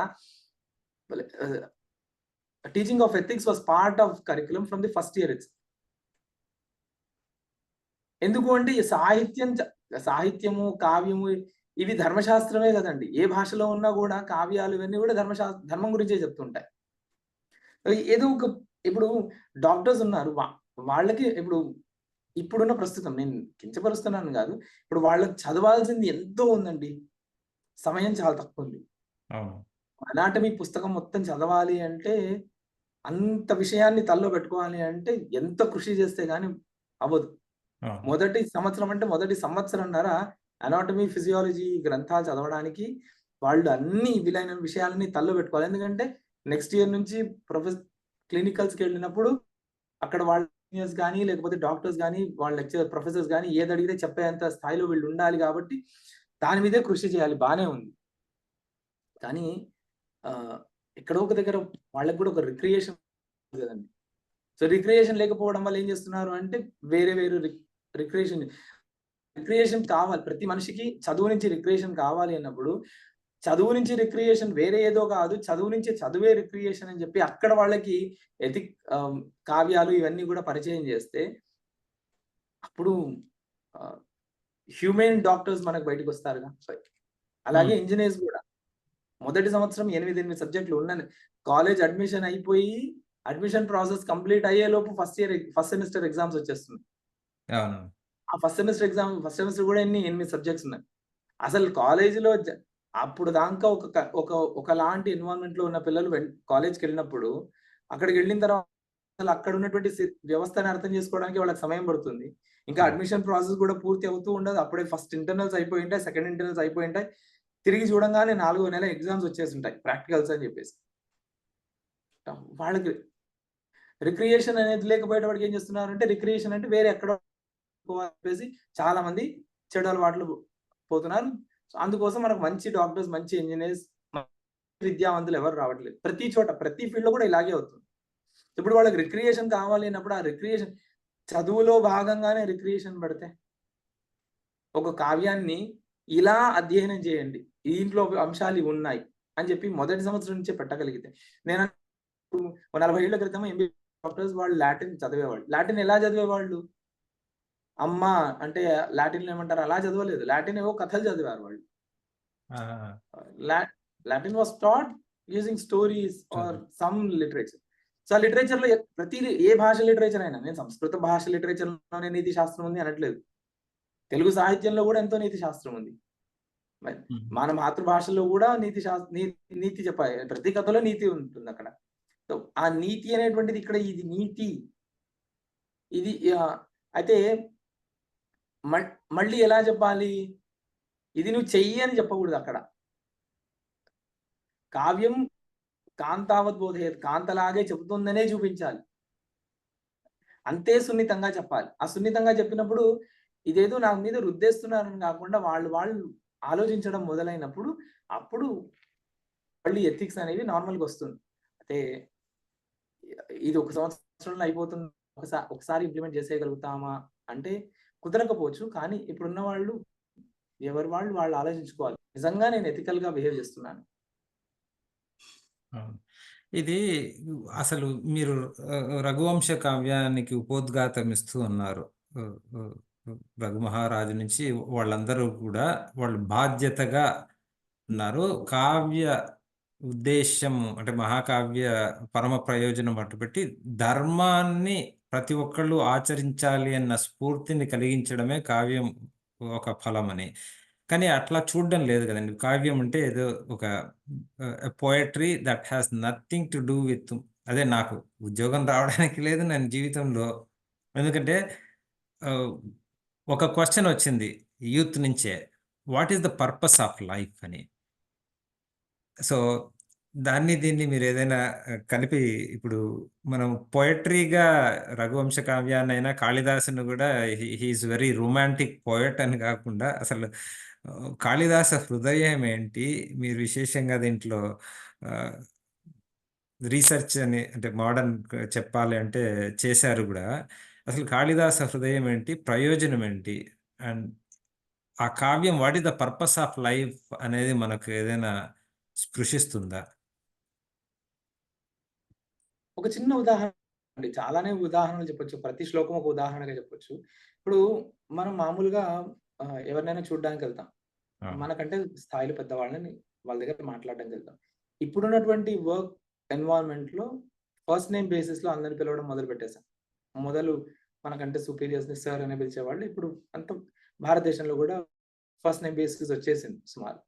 teaching of ethics was part of curriculum from the first year. ఎందుకు అంటే సాహిత్యము, కావ్యము ఇవి ధర్మశాస్త్రమే కదండి. ఏ భాషలో ఉన్నా కూడా కావ్యాలు ఇవన్నీ కూడా ధర్మం గురించే చెప్తుంటాయి. ఏదో ఒక ఇప్పుడు డాక్టర్స్ ఉన్నారు, వాళ్ళకి ఇప్పుడున్న ప్రస్తుతం నేను కించపరుస్తున్నాను కాదు, ఇప్పుడు వాళ్ళకి చదవాల్సింది ఎంతో ఉందండి, సమయం చాలా తక్కువ ఉంది. అనాటమీ పుస్తకం మొత్తం చదవాలి అంటే, అంత విషయాన్ని తలలో పెట్టుకోవాలి అంటే ఎంత కృషి చేస్తే గాని అవ్వదు. అవును. మొదటి సంవత్సరం అంటే మొదటి సంవత్సరంన్నర అనాటమీ, ఫిజియాలజీ గ్రంథాలు చదవడానికి వాళ్ళు అన్ని వీలైన విషయాలని తలలో పెట్టుకోవాలి. ఎందుకంటే నెక్స్ట్ ఇయర్ నుంచి క్లినికల్స్‌కెళ్ళినప్పుడు అక్కడ వాళ్ళ సీనియర్స్ గాని, లేకపోతే డాక్టర్స్ గాని, వాళ్ళ ప్రొఫెసర్స్ గాని ఏదడిగితే చెప్పేంత స్థాయిలో వీళ్ళు ఉండాలి కాబట్టి దాని మీదే కృషి చేయాలి. బానే ఉంది. కానీ ఎక్కడో ఒక దగ్గర వాళ్ళకి కూడా ఒక రిక్రియేషన్ కదండీ. సో, రిక్రియేషన్ లేకపోవడం వల్ల ఏం చేస్తున్నారు అంటే వేరే వేరే రిక్రియేషన్ కావాలి. ప్రతి మనిషికి చదువు నుంచి రిక్రియేషన్ కావాలి అన్నప్పుడు, చదువు నుంచి రిక్రియేషన్ వేరే ఏదో కాదు. చదువు నుంచి చదువే రిక్రియేషన్ అని చెప్పి అక్కడ వాళ్ళకి కావ్యాలు ఇవన్నీ కూడా పరిచయం చేస్తే అప్పుడు హ్యూమన్ డాక్టర్స్ మనకు బయటకొస్తారుగా. అలాగే హ్మ్. ఇంజినీర్స్ కూడా. మొదటి సంవత్సరం 8 సబ్జెక్టులు ఉన్నాయి. కాలేజ్ అడ్మిషన్ అయిపోయి, అడ్మిషన్ ప్రాసెస్ కంప్లీట్ అయ్యేలోపు ఫస్ట్ సెమిస్టర్ ఎగ్జామ్స్ వచ్చేస్తున్నాయి. అవును. ఆ ఫస్ట్ సెమిస్టర్ కూడా 8 సబ్జెక్ట్స్ ఉన్నాయి. అసలు కాలేజీలో అప్పుడు దాకా ఒకలాంటి ఎన్విరాన్మెంట్‌లో ఉన్న పిల్లలు కాలేజ్‌కెళ్ళినప్పుడు, అక్కడికెళ్ళిన తర్వాత అసలు అక్కడ ఉన్నటువంటి వ్యవస్థని అర్థం చేసుకోవడానికి వాళ్ళకి సమయం పడుతుంది. ఇంకా అవును. అడ్మిషన్ ప్రాసెస్ కూడా పూర్తి అవుతూ ఉండదు. అప్పుడే ఫస్ట్ ఇంటర్నల్స్ అయిపోయుంటాయి. సెకండ్ ఇంటర్నల్స్ అయిపోయుంటాయి. తిరిగి చూడంగానే 4వ నెల ఎగ్జామ్స్ వచ్చేసుంటాయి. ప్రాక్టికల్స్ అని చెప్పేసి. వాళ్ళకి రిక్రియేషన్ అనేది లేకపోయేటప్పటికి ఏం చేస్తున్నారంటే, రిక్రియేషన్ అంటే వేరే ఎక్కడో అని చెప్పేసి చాలా మంది చెడు అలవాట్లు పోతున్నారు. సో, అందుకోసం మనకు మంచి డాక్టర్స్, మంచి ఇంజినీర్స్, విద్యావంతులు ఎవరు రావట్లేదు. ప్రతి చోట, ప్రతి ఫీల్డ్‌లో కూడా ఇలాగే అవుతుంది. ఇప్పుడు వాళ్ళకి రిక్రియేషన్ కావాలి అన్నప్పుడు ఆ రిక్రియేషన్ చదువులో భాగంగానే రిక్రియేషన్ పెడితే, ఒక కావ్యాన్ని ఇలా అధ్యయనం చేయండి. దీంట్లో అంశాలు ఇవి ఉన్నాయి అని చెప్పి మొదటి సంవత్సరం నుంచే పెట్టగలిగితే, నేను 40 ఏళ్ల క్రితం ఎంబీబీఎస్ డాక్టర్స్ వాళ్ళు లాటిన్ చదివేవాళ్ళు. లాటిన్ ఎలా చదివేవాళ్ళు? అమ్మ అంటే లాటిన్‌లో ఏమంటారు అలా చదవలేదు. లాటిన్ ఏవో కథలు చదివారు వాళ్ళు. ఆ! లా Latin was taught using stories or story. Some literature. So, ఆ లిటరేచర్‌లో ప్రతిది ఏ భాష లిటరేచర్ అయినా, నేను సంస్కృత భాష లిటరేచర్‌లోనే నీతి శాస్త్రం ఉంది అనట్లేదు. తెలుగు సాహిత్యంలో కూడా ఎంతో నీతి శాస్త్రం ఉంది. మరి హ్మ్. మన మాతృభాషలో కూడా నీతి చెప్పాలి. ప్రతి కథలో నీతి ఉంటుందక్కడ. సో, ఆ నీతి అనేటువంటిది ఇక్కడ ఇది నీతి. ఇది అయితే మళ్ళీ ఎలా చెప్పాలి? ఇది నువ్వు చెయ్యి అని చెప్పకూడదక్కడ. కావ్యం కాంతావత్ బోధయేత్. కాంతలాగే చెబుతుందనే చూపించాలి. అంతే సున్నితంగా చెప్పాలి. ఆ సున్నితంగా చెప్పినప్పుడు ఇదేదో నా మీద రుద్దేస్తున్నారని కాకుండా వాళ్ళు ఆలోచించడం మొదలైనప్పుడు అప్పుడు మళ్ళీ ఎథిక్స్ అనేవి నార్మల్‌గొస్తుంది. అయితే ఇది ఒక సంవత్సరంలో అయిపోతుంది. ఒకసారి ఇంప్లిమెంట్ చేసేయగలుగుతామా అంటే కుదరకపోవచ్చు. కానీ ఇప్పుడున్న వాళ్ళు ఎవరి వాళ్ళు ఆలోచించుకోవాలి. నిజంగా నేను ఎథికల్‌గా బిహేవ్ చేస్తున్నాను. అవును. ఇది అసలు మీరు 'రఘువంశ కావ్యానికి' ఉపోద్ఘాతం ఇస్తూ ఉన్నారు. ఆహ్, ఆహ్, రఘుమహారాజు నుంచి వాళ్ళందరూ కూడా వాళ్ళు బాధ్యతగా ఉన్నారు. కావ్య ఉద్దేశ్యం అంటే మహాకావ్య పరమ ప్రయోజనం అటుపెట్టి ధర్మాన్ని ప్రతి ఒక్కళ్ళు ఆచరించాలి అన్న స్ఫూర్తిని కలిగించడమే కావ్యం ఒక ఫలమని. కానీ అట్లా చూడడం లేదు గదండీ. కావ్యం అంటే ఏదో ఒక poetry that has nothing to do with అదే నాకు ఉద్యోగం రావడానికి లేదు నేను జీవితంలో ఎందుకంటే ఆహ్, ఒక క్వెషన్ వచ్చింది యూత్ నుంచే. What is the purpose of life అని. సో, దీన్ని మీరేదైనా కలిపి ఇప్పుడు మనం పోయట్రీగా రఘువంశ కావ్యాన్నైనా, కాళిదాసును గూడా he is very romantic poet అని గాకుండా అసలు కాళిదాస హృదయం ఏంటి? మీరు విశేషంగా దీంట్లో ఆహ్, రీసెర్చ్ అని అంటే మోడర్న్ చెప్పాలి అంటే చేశారు గూడా. అసలు కాళిదాస హృదయం ఏంటి? ప్రయోజనం ఏంటి? అండ్ ఆ కావ్యం what is the purpose of life అనేది మనకు ఏదైనా స్పృశిస్తుందా? ఒక చిన్న ఉదాహరణ అండి. చాలానే ఉదాహరణలు చెప్పొచ్చు. ప్రతి శ్లోకం ఒక ఉదాహరణగా చెప్పొచ్చు. ఇప్పుడు మనం మామూలుగా ఎవరినైనా చూడ్డానికెళ్తాం. అవును. మనకంటే స్థాయిలో పెద్దవాళ్ళని వాళ్ళ దగ్గర మాట్లాడడానికెళ్తాం. ఇప్పుడున్నటువంటి వర్క్ ఎన్విరాన్మెంట్‌లో ఫస్ట్ నేమ్ బేసిస్‌లో అందరిని పిలవడం మొదలుపెట్టేసాం. మొదలు మనకంటే సుపీరియర్స్‌ని సార్ అనే పిలిచేవాళ్ళు. ఇప్పుడు అంతా భారతదేశంలో గూడా ఫస్ట్ నేమ్ బేసిస్ వచ్చేసింది సుమారు.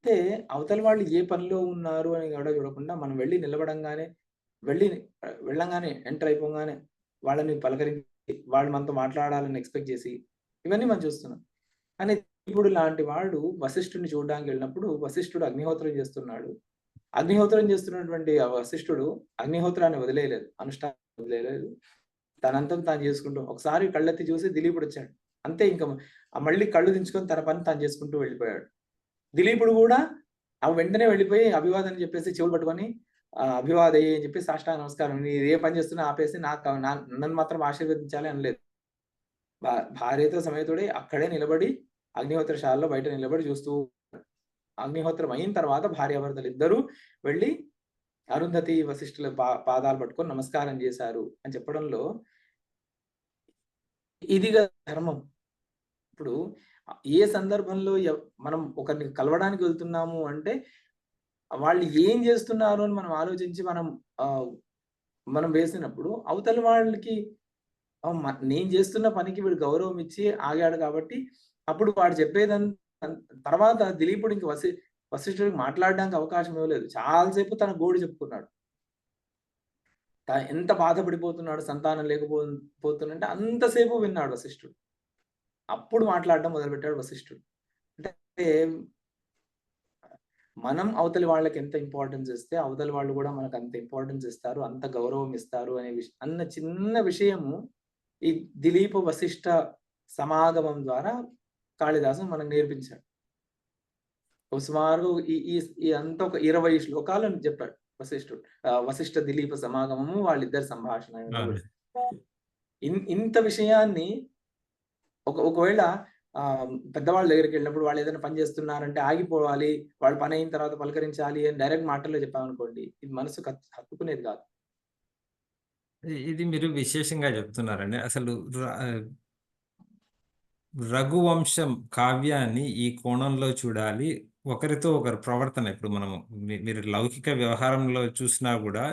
అయితే అవతల వాళ్ళు ఏ పనిలో ఉన్నారు అని కూడా చూడకుండా మనం వెళ్లి నిలబడంగానే వెళ్ళంగానే ఎంటర్ అయిపోగానే వాళ్ళని పలకరించి వాళ్ళు మనతో మాట్లాడాలని ఎక్స్‌పెక్ట్ చేసి ఇవన్నీ మనం చూస్తున్నాం. కానీ ఇప్పుడు లాంటి వాడు వశిష్ఠుడిని చూడడానికి వెళ్ళినప్పుడు వశిష్ఠుడు అగ్నిహోత్రం చేస్తున్నాడు. అగ్నిహోత్రం చేస్తున్నటువంటి ఆ వశిష్ఠుడు అగ్నిహోత్రాన్ని వదిలేయలేదు. అనుష్ఠానాన్ని వదిలేయలేదు. తనంతట తాను చేసుకుంటూ ఒకసారి కళ్ళెత్తి చూసి దిలీపుడొచ్చాడు. అంతే ఇంక మళ్ళీ కళ్ళు దించుకొని తన పని తాను చేసుకుంటూ వెళ్ళిపోయాడు. దిలీపుడు గూడా వెంటనే వెళ్ళిపోయి అభివాదం అని చెప్పేసి చెవులు పట్టుకొని అభివాదయ్యి అని చెప్పి సాష్టాంగ నమస్కారం. నీవు ఏ పని చేస్తున్నా ఆపేసి నన్ను మాత్రం ఆశీర్వదించాలి అనలేదు. భార్యతో సమేతుడై అక్కడే నిలబడి అగ్నిహోత్రశాలలో బయట నిలబడి చూస్తూ అగ్నిహోత్రం అయిన తర్వాత భార్యాభర్తలిద్దరూ వెళ్ళి అరుంధతి, వశిష్ఠుల పాదాలు పట్టుకొని నమస్కారం చేశారు అని చెప్పడంలో ఇదిగా ధర్మం. ఇప్పుడు ఏ సందర్భంలో మనం ఒకరిని కలవడానికి వెళ్తున్నాము అంటే వాళ్ళు ఏం చేస్తున్నారు అని మనం ఆలోచించి మనం వేసినప్పుడు అవతల వాళ్ళకి నేను చేస్తున్న పనికి వీడు గౌరవం ఇచ్చి ఆగాడు కాబట్టి అప్పుడు వాడు తర్వాత దిలీపుడు ఇంక వశిష్ఠుడికి మాట్లాడడానికి అవకాశం ఇవ్వలేదు. చాలాసేపు తన గోడు చెప్పుకున్నాడు. ఎంత బాధపడిపోతున్నాడు సంతానం పోతుందంటే అంతసేపు విన్నాడు వశిష్ఠుడు. అప్పుడు మాట్లాడడం మొదలుపెట్టాడు వశిష్ఠుడు. అంటే మనం అవతలి వాళ్ళకి ఎంత ఇంపార్టెన్స్ ఇస్తే అవతలి వాళ్ళు కూడా మనకు అంత ఇంపార్టెన్స్ ఇస్తారు, అంత గౌరవం ఇస్తారు అన్న చిన్న విషయము ఈ దిలీప వశిష్ఠ సమాగమం ద్వారా కాళిదాసు మనకు నేర్పించాడు. సుమారు ఈ అంతా ఒక 20 శ్లోకాలను చెప్పాడు వశిష్ఠుడు. వశిష్ఠ దిలీప సమాగమము వాళ్ళిద్దరి సంభాషణ. ఇంత విషయాన్ని ఒకవేళ పెద్దవాళ్ళ దగ్గరికి వెళ్ళినప్పుడు వాళ్ళు ఏదైనా పని చేస్తున్నారంటే ఆగిపోవాలి, వాళ్ళు పని అయిన తర్వాత పలకరించాలి అని డైరెక్ట్ మాటల్లో చెప్పామనుకోండి, ఇది మనసుకు హత్తుకునేది కాదు. ఇది మీరు విశేషంగా చెప్తున్నారండి. అసలు రఘువంశం కావ్యాన్ని ఈ కోణంలో చూడాలి. ఒకరితో ఒకరు ప్రవర్తన ఇప్పుడు మనము మీరు లౌకిక వ్యవహారంలో చూసినా కూడా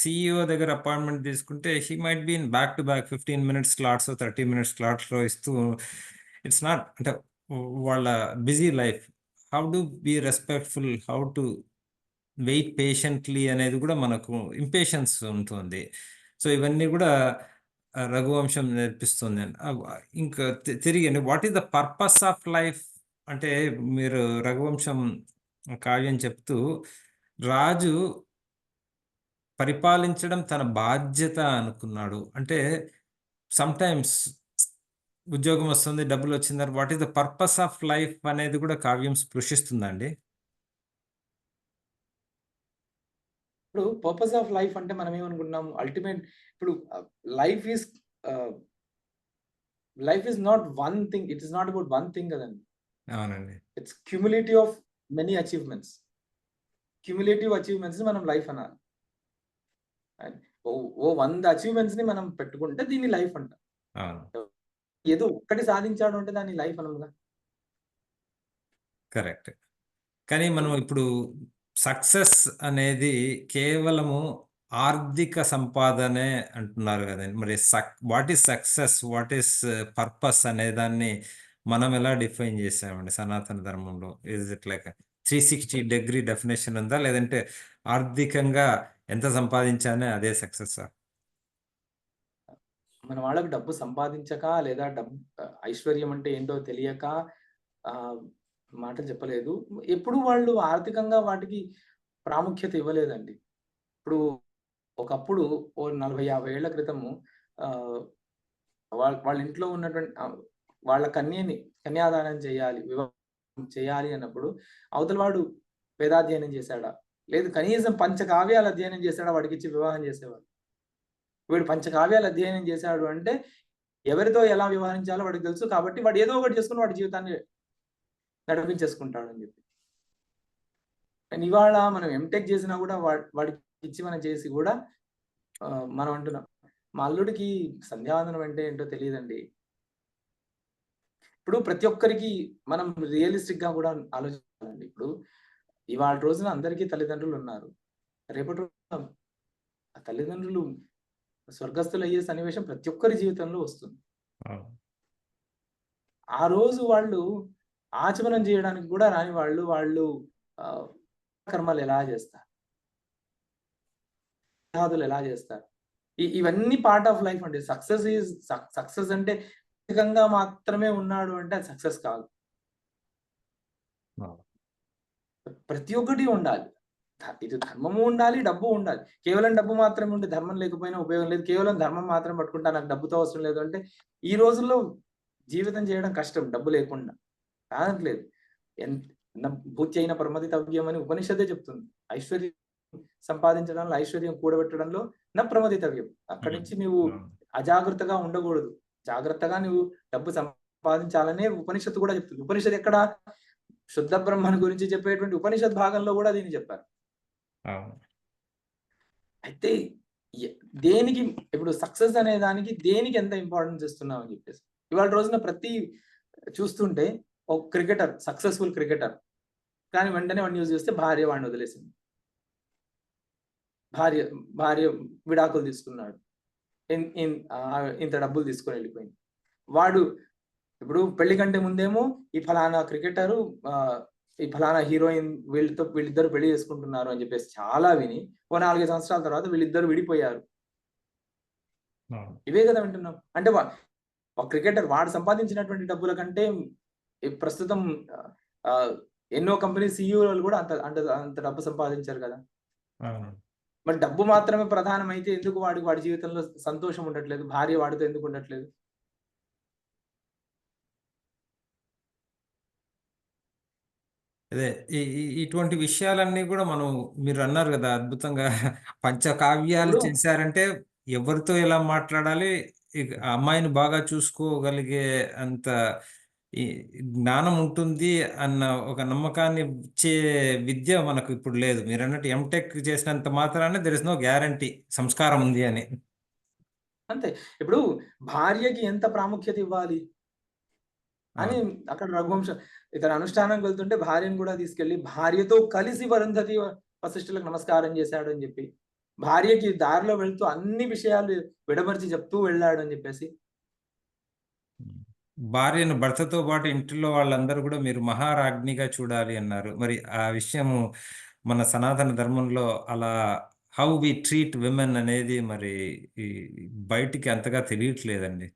CEO దగ్గర అపాయింట్మెంట్ తీసుకుంటే he might be in back to back 15 minutes slots 30 minutes స్లాట్స్లో ఇస్తూ ఇట్స్ నాట్ అంటే వాళ్ళ busy life. How to be respectful, how to wait patiently అనేది కూడా మనకు ఇంపేషెన్స్ ఉంటుంది. సో ఇవన్నీ కూడా రఘువంశం నేర్పిస్తుంది. ఇంకా తిరిగి what is the purpose of life అంటే మీరు రఘువంశం కావ్యం చెప్తూ రాజు పరిపాలించడం తన బాధ్యత అనుకున్నాడు. అంటే సమ్టైమ్స్ ఉద్యోగం వస్తుంది, డబ్బులు వచ్చిన తర్వాత what is the purpose of life అనేది కూడా కావ్యం స్పృశిస్తుందండి. ఇప్పుడు పర్పస్ ఆఫ్ లైఫ్ అంటే మనం ఏమనుకుంటున్నాం అల్టిమేట్. ఇప్పుడు life is not one thing. It is not about one thing కదండి. అవునండి. It's cumulative of many achievements. Cumulative achievements ని మనం లైఫ్ అనాలి. ఓ 100 అచీవ్మెంట్స్ ని మనం పెట్టుకుంటే దీన్ని లైఫ్ అంటాం. ఏదో ఒక్కటి సాధించాడు అంటే దాన్ని లైఫ్ అనముగా. కరెక్ట్. కానీ మనం ఇప్పుడు సక్సెస్ అనేది కేవలము ఆర్థిక సంపాదనే అంటున్నారు కదండి. మరి what is success, what is purpose అనే దాన్ని మనం ఎలా డిఫైన్ చేసామండి సనాతన ధర్మంలో? ఇస్ ఇట్ లైక్ 360 డెఫినేషన్ ఉందా, లేదంటే ఆర్థికంగా ఎంత సంపాదించానే అదే సక్సెస్? మన వాళ్ళకి డబ్బు సంపాదించక లేదా ఐశ్వర్యం అంటే ఏంటో తెలియక మాటలు చెప్పలేదు. ఎప్పుడు వాళ్ళు ఆర్థికంగా వాటికి ప్రాముఖ్యత ఇవ్వలేదండి. ఇప్పుడు ఒకప్పుడు 40-50 ఏళ్ల క్రితము వాళ్ళ ఇంట్లో ఉన్నటువంటి వాళ్ళ కన్యాదానం చేయాలి, వివాహం చేయాలి అన్నప్పుడు అవతల వాడు వేదాధ్యయనం చేశాడా, లేదు కనీసం పంచకావ్యాలు అధ్యయనం చేశాడా, వాడికి ఇచ్చి వివాహం చేసేవాడు. వీడు పంచకావ్యాలు అధ్యయనం చేశాడు అంటే ఎవరితో ఎలా వ్యవహరించాలో వాడికి తెలుసు కాబట్టి వాడు ఏదో ఒకటి చేసుకుని వాడి జీవితాన్ని నడిపించేసుకుంటాడు అని చెప్పి. ఇవాళ మనం ఎంటెక్ చేసినా కూడా వాడికి ఇచ్చి మనం చేసి కూడా మనం అంటున్నాం మా అల్లుడికి సంధ్యావందనం అంటే ఏంటో తెలియదండి. ఇప్పుడు ప్రతి ఒక్కరికి మనం రియలిస్టిక్ గా కూడా ఆలోచించాలండి. ఇప్పుడు ఇవాళ రోజున అందరికీ తల్లిదండ్రులు ఉన్నారు. రేపటి రోజున తల్లిదండ్రులు స్వర్గస్థులు అయ్యే సన్నివేశం ప్రతి ఒక్కరి జీవితంలో వస్తుంది. ఆ రోజు వాళ్ళు ఆచమనం చేయడానికి కూడా రాని వాళ్ళు కర్మలు ఎలా చేస్తారు, సాధులు ఎలా చేస్తారు, ఇవన్నీ పార్ట్ ఆఫ్ లైఫ్ అండి. సక్సెస్ అంటే భౌతికంగా మాత్రమే ఉన్నాడు అంటే అది సక్సెస్ కాదు. ప్రతి ఒక్కటి ఉండాలి. ఇది ధర్మము ఉండాలి, డబ్బు ఉండాలి. కేవలం డబ్బు మాత్రమే ఉండి ధర్మం లేకపోయినా ఉపయోగం లేదు. కేవలం ధర్మం మాత్రం పట్టుకుంటా నాకు డబ్బుతో అవసరం లేదు అంటే ఈ రోజుల్లో జీవితం చేయడం కష్టం డబ్బు లేకుండా. కానట్లేదు. భూత్యైన ప్రమదితవ్యం అని ఉపనిషత్తే చెప్తుంది. ఐశ్వర్యం సంపాదించడంలో, ఐశ్వర్యం కూడబెట్టడంలో ప్రమదితవ్యం. అక్కడి నుంచి నువ్వు అజాగ్రత్తగా ఉండకూడదు. జాగ్రత్తగా నువ్వు డబ్బు సంపాదించాలనే ఉపనిషత్తు కూడా చెప్తుంది. ఉపనిషత్తు ఎక్కడ? శుద్ధ బ్రహ్మను గురించి చెప్పేటువంటి ఉపనిషత్ భాగంలో కూడా దీన్ని చెప్పారు. అయితే దేనికి ఇప్పుడు సక్సెస్ అనే దానికి దేనికి ఎంత ఇంపార్టెన్స్ ఇస్తున్నాం అని చెప్పేసి ఇవాళ రోజున ప్రతి చూస్తుంటే ఒక క్రికెటర్, సక్సెస్ఫుల్ క్రికెటర్, కానీ వెంటనే వాడిని న్యూస్ చూస్తే భార్య వాడిని వదిలేసింది, భార్య విడాకులు తీసుకున్నాడు, ఇంత డబ్బులు తీసుకొని వెళ్ళిపోయింది. వాడు ఇప్పుడు పెళ్లి కంటే ముందేమో ఈ ఫలానా క్రికెటరు ఈ ఫలానా హీరోయిన్ వీళ్ళిద్దరు పెళ్లి చేసుకుంటున్నారు అని చెప్పేసి చాలా విని ఓ 4-5 సంవత్సరాల తర్వాత వీళ్ళిద్దరు విడిపోయారు. ఇవే కదా వింటున్నాం. అంటే ఒక క్రికెటర్ వాడు సంపాదించినటువంటి డబ్బుల కంటే ప్రస్తుతం ఎన్నో కంపెనీ సీఈఓలు కూడా అంత డబ్బు సంపాదించారు కదా. మరి డబ్బు మాత్రమే ప్రధానం అయితే ఎందుకు వాడి జీవితంలో సంతోషం ఉండట్లేదు, భార్య వాడితో ఎందుకు ఉండట్లేదు? అదే ఇటువంటి విషయాలన్నీ కూడా మీరు అన్నారు కదా అద్భుతంగా పంచకావ్యాలు చేశారంటే ఎవరితో ఎలా మాట్లాడాలి, ఆ అమ్మాయిని బాగా చూసుకోగలిగే అంత ఈ జ్ఞానం ఉంటుంది అన్న ఒక నమ్మకాన్ని ఇచ్చే విద్య మనకు ఇప్పుడు లేదు. మీరు అన్నట్టు ఎంటెక్ చేసినంత మాత్రాన దెర్ ఇస్ నో గ్యారంటీ సంస్కారం ఉంది అని. అంతే. ఇప్పుడు భార్యకి ఎంత ప్రాముఖ్యత ఇవ్వాలి అని అక్కడ రఘువంశం ఇతను అనుష్ఠానం వెళ్తుంటే భార్యను కూడా తీసుకెళ్లి భార్యతో కలిసి వరుంధతి వశిష్ఠులకు నమస్కారం చేశాడు అని చెప్పి, భార్యకి దారిలో వెళ్తూ అన్ని విషయాలు విడమర్చి చెప్తూ వెళ్ళాడు అని చెప్పేసి, భార్యను భర్తతో పాటు ఇంటిలో వాళ్ళందరూ కూడా మీరు మహారాజ్ఞిగా చూడాలి అన్నారు. మరి ఆ విషయము మన సనాతన ధర్మంలో అలా హౌ వి ట్రీట్ విమెన్ అనేది మరి ఈ బయటికి అంతగా తెలియట్లేదండి.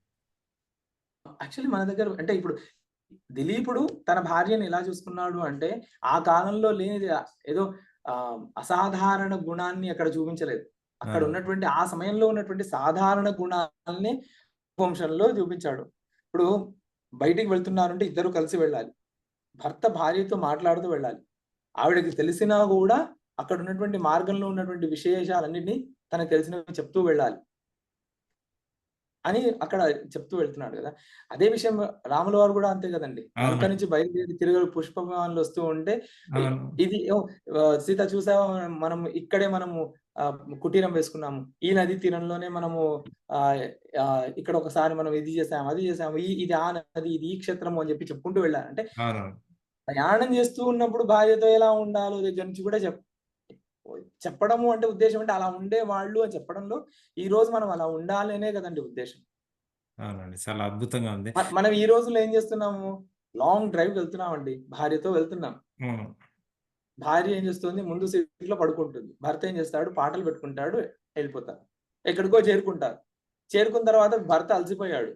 యాక్చువల్లీ మన దగ్గర అంటే ఇప్పుడు దిలీపుడు తన భార్యను ఎలా చూసుకున్నాడు అంటే ఆ కాలంలో లేనిది ఏదో అసాధారణ గుణాన్ని అక్కడ చూపించలేదు. అక్కడ ఉన్నటువంటి ఆ సమయంలో ఉన్నటువంటి సాధారణ గుణాలని వంశంలో చూపించాడు. ఇప్పుడు బయటికి వెళ్తున్నారంటే ఇద్దరు కలిసి వెళ్ళాలి. భర్త భార్యతో మాట్లాడుతూ వెళ్ళాలి. ఆవిడకి తెలిసినా కూడా అక్కడ ఉన్నటువంటి మార్గంలో ఉన్నటువంటి విశేషాలన్నింటినీ తనకు తెలిసినవి చెప్తూ వెళ్ళాలి అని అక్కడ చెప్తూ వెళ్తున్నాడు కదా. అదే విషయం రాముల వారు కూడా అంతే కదండి. లంక నుంచి బయలుదేరి తిరుగు పుష్ప విమానాలు వస్తూ ఉంటే ఇది సీత చూసావా, మనం ఇక్కడే మనము కుటీరం వేసుకున్నాము, ఈ నది తీరంలోనే మనము ఇక్కడ ఒకసారి మనం ఇది చేసాము, అది చేసాము, ఇది ఆ నది, ఇది ఈ క్షేత్రము అని చెప్పి చెప్పుకుంటూ వెళ్ళారు. అంటే ప్రయాణం చేస్తూ ఉన్నప్పుడు భార్యతో ఎలా ఉండాలో దగ్గర నుంచి కూడా చెప్పడము అంటే ఉద్దేశం అంటే అలా ఉండేవాళ్ళు అని చెప్పడంలో ఈ రోజు మనం అలా ఉండాలి అనే కదండి ఉద్దేశం. అవునండి, చాలా అద్భుతంగా ఉంది. మనం ఈ రోజుల్లో ఏం చేస్తున్నాము, లాంగ్ డ్రైవ్ వెళ్తున్నామండి, భార్యతో వెళ్తున్నాం. భార్య ఏం చేస్తుంది, ముందు సీట్ లో పడుకుంటుంది, భర్త ఏం చేస్తాడు, పాటలు పెట్టుకుంటాడు, వెళ్ళిపోతారు, ఎక్కడికో చేరుకుంటారు. చేరుకున్న తర్వాత భర్త అలసిపోయాడు,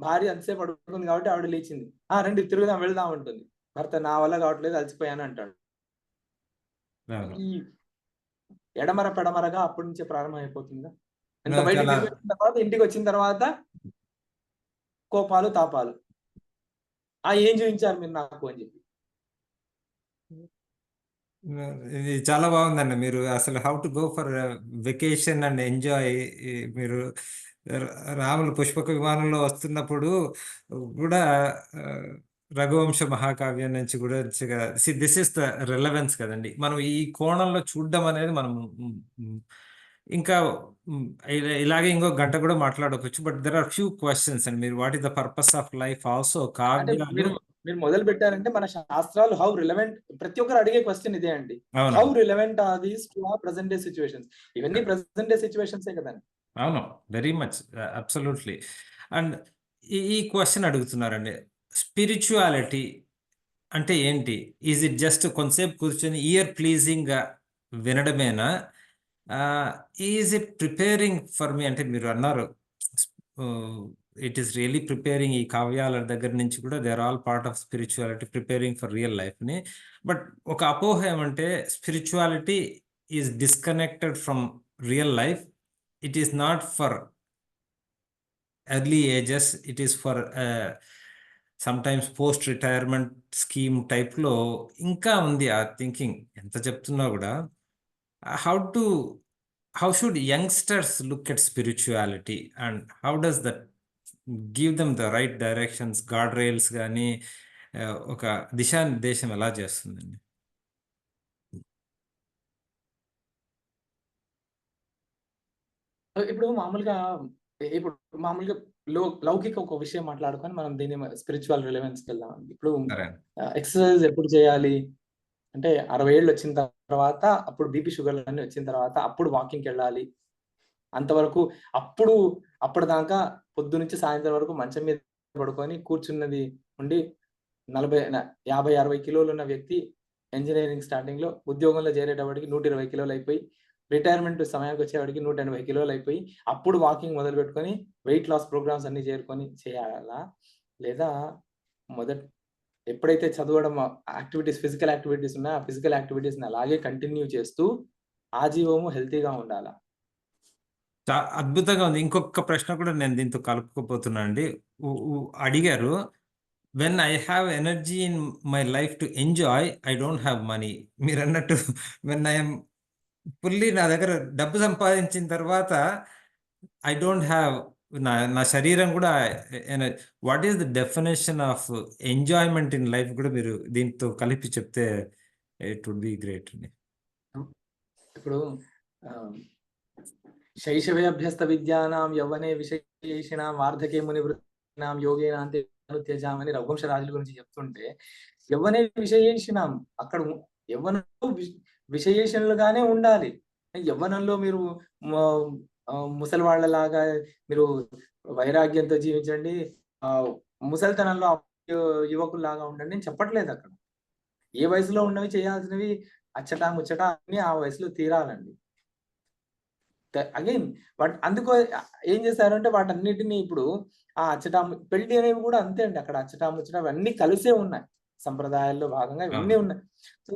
భార్య అంతసేపు పడుకుంది కాబట్టి ఆవిడ లేచింది, రండి తిరుగుదాం వెళ్దాం ఉంటుంది. భర్త నా వల్ల కావట్లేదు, అలసిపోయాను అంటాడు. ఈ ఎడమర పెడమరగా అప్పటి నుంచే ప్రారంభం అయిపోతుందా? ఎంత బయటికి వచ్చిన తర్వాత, ఇంటికి వచ్చిన తర్వాత కోపాలు తాపాలు, ఏం చూపించారు మీరు నాకు అని చెప్పి. ఇది చాలా బాగుందండి. మీరు అసలు how to go for vacation and enjoy, మీరు రాములు పుష్పక విమానంలో వస్తున్నప్పుడు కూడా రఘువంశ మహాకావ్యం నుంచి కూడా దిస్ ఇస్ ద రిలవెన్స్ కదండి. మనం ఈ కోణంలో చూడడం అనేది మనం ఇంకా ఇలాగే ఇంకో గంట కూడా మాట్లాడుకోవచ్చు. But there are few questions and మీరు what is the purpose of life also కావ్యాలు మీరు మొదలు పెట్టారంటే మన శాస్త్రాలు హౌ రిలవెంట్, ప్రతి ఒక్కరు అడిగే క్వశ్చన్ ఇదే అండి, how relevant are these to our present day situations. ఇవన్నీ ప్రెజెంట్ డే సిచ్యువేషన్స్ కదండి. అవును, వెరీ మచ్, అబ్సల్యూట్లీ. అండ్ ఈ క్వశ్చన్ అడుగుతున్నారండి, స్పిరిచువాలిటీ అంటే ఏంటి? ఈజ్ ఇట్ జస్ట్ కొంతసేపు కూర్చొని ఇయర్ ప్లీజింగ్‌గా వినడమేనా? ఈజ్ ఇట్ ప్రిపేరింగ్ ఫర్ మీ అంటే మీరు అన్నారు. ఇట్ ఈస్ రియల్లీ ప్రిపేరింగ్ ఈ కావ్యాల దగ్గర నుంచి కూడా they are all part of spirituality preparing for real లైఫ్‌ని. బట్ ఒక అపోహ ఏమంటే spirituality is disconnected from real life. It is not for early ages. It is for sometimes post retirement scheme టైప్‌లో ఇంకా ఉంది ఆ థింకింగ్. ఎంత చెప్తున్నా కూడా how to how should youngsters look at spirituality and how does that give them the right directions, guard rails గాని ఒక దిశానిర్దేశం ఎలా చేస్తుందండి? ఇప్పుడు మామూలుగా ఇప్పుడు మామూలుగా లౌకిక ఒక విషయం మాట్లాడుకొని మనం దీన్ని స్పిరిచువల్ రిలవెన్స్‌కి వెళ్దాం. ఇప్పుడు సరే. ఎక్సర్సైజ్ ఎప్పుడు చేయాలి? అంటే 60 ఏళ్ళు వచ్చిన తర్వాత, అప్పుడు బీపీ, షుగర్‌లన్నీ వచ్చిన తర్వాత, అప్పుడు వాకింగ్‌కెళ్ళాలి. అంతవరకు అప్పుడు అప్పటిదాకా పొద్దునుంచి సాయంత్రం వరకు మంచం మీద పడుకొని కూర్చున్నది ఉండి 50, 60 కిలోలున్న వ్యక్తి ఇంజినీరింగ్ స్టార్టింగ్‌లో ఉద్యోగంలో చేరేటప్పటికి 120 కిలోలయిపోయి, రిటైర్మెంట్ సమయానికి వచ్చేవాడికి 180 కిలోలయిపోయి, అప్పుడు వాకింగ్ మొదలుపెట్టుకొని వెయిట్ లాస్ ప్రోగ్రామ్స్ అన్నీ చేరుకొని చేయాలా? లేదా మొదట్ ఎప్పుడైతే చదవడం ఫిజికల్ యాక్టివిటీస్ ఉన్నాయో, ఆ ఫిజికల్ యాక్టివిటీస్‌ని అలాగే కంటిన్యూ చేస్తూ ఆజీవము హెల్తీగా ఉండాలా? అద్భుతంగా ఉంది. ఇంకొక ప్రశ్న కూడా నేను దీంతో కలుపుకోపోతున్నా అండి. ఉ ఉ అడిగారు. When I have energy in my life to enjoy, I don't have money. మీరన్నట్టు వెన్ ఐ యామ్ ఫుల్లీ నా దగ్గర డబ్బు సంపాదించిన తర్వాత ఐ డోంట్ హ్యావ్ నా శరీరం కూడా what is the definition of enjoyment in life కూడా మీరు దీంతో కలిపి చెప్తే ఇట్ వుడ్ బి గ్రేట్ అండి. ఇప్పుడు ఆహ్, శైశవే అభ్యస్త విద్యానాం యవ్వనే విషయేషిణాం వార్ధకే మునివృత్తానాం యోగేనాంతే త్యజాం అని రఘువంశ రాజుల గురించి చెప్తుంటే, యవ్వనే విషయేషిణాం అక్కడ యవ్వనంలో విషయేషణలుగానే ఉండాలి. యవ్వనంలో మీరు మ ముసలివాళ్ళలాగా మీరు వైరాగ్యంతో జీవించండి. ముసలితనంలో యువకుల్లాగా ఉండండి అని చెప్పట్లేదక్కడ. ఏ వయసులో ఉన్నవి చేయాల్సినవి అచ్చటా ముచ్చటా అన్నీ ఆ వయసులో తీరాలండి. అగైన్ అందుకో ఏం చేశారంటే వాటన్నిటిని ఇప్పుడు ఆ అచ్చటా పెళ్లి అనేవి కూడా అంతే అండి. అక్కడ అచ్చటా ముచ్చటా అవన్నీ కలిసే ఉన్నాయి. సంప్రదాయాల్లో భాగంగా ఇవన్నీ అవును. ఉన్నాయి. సో,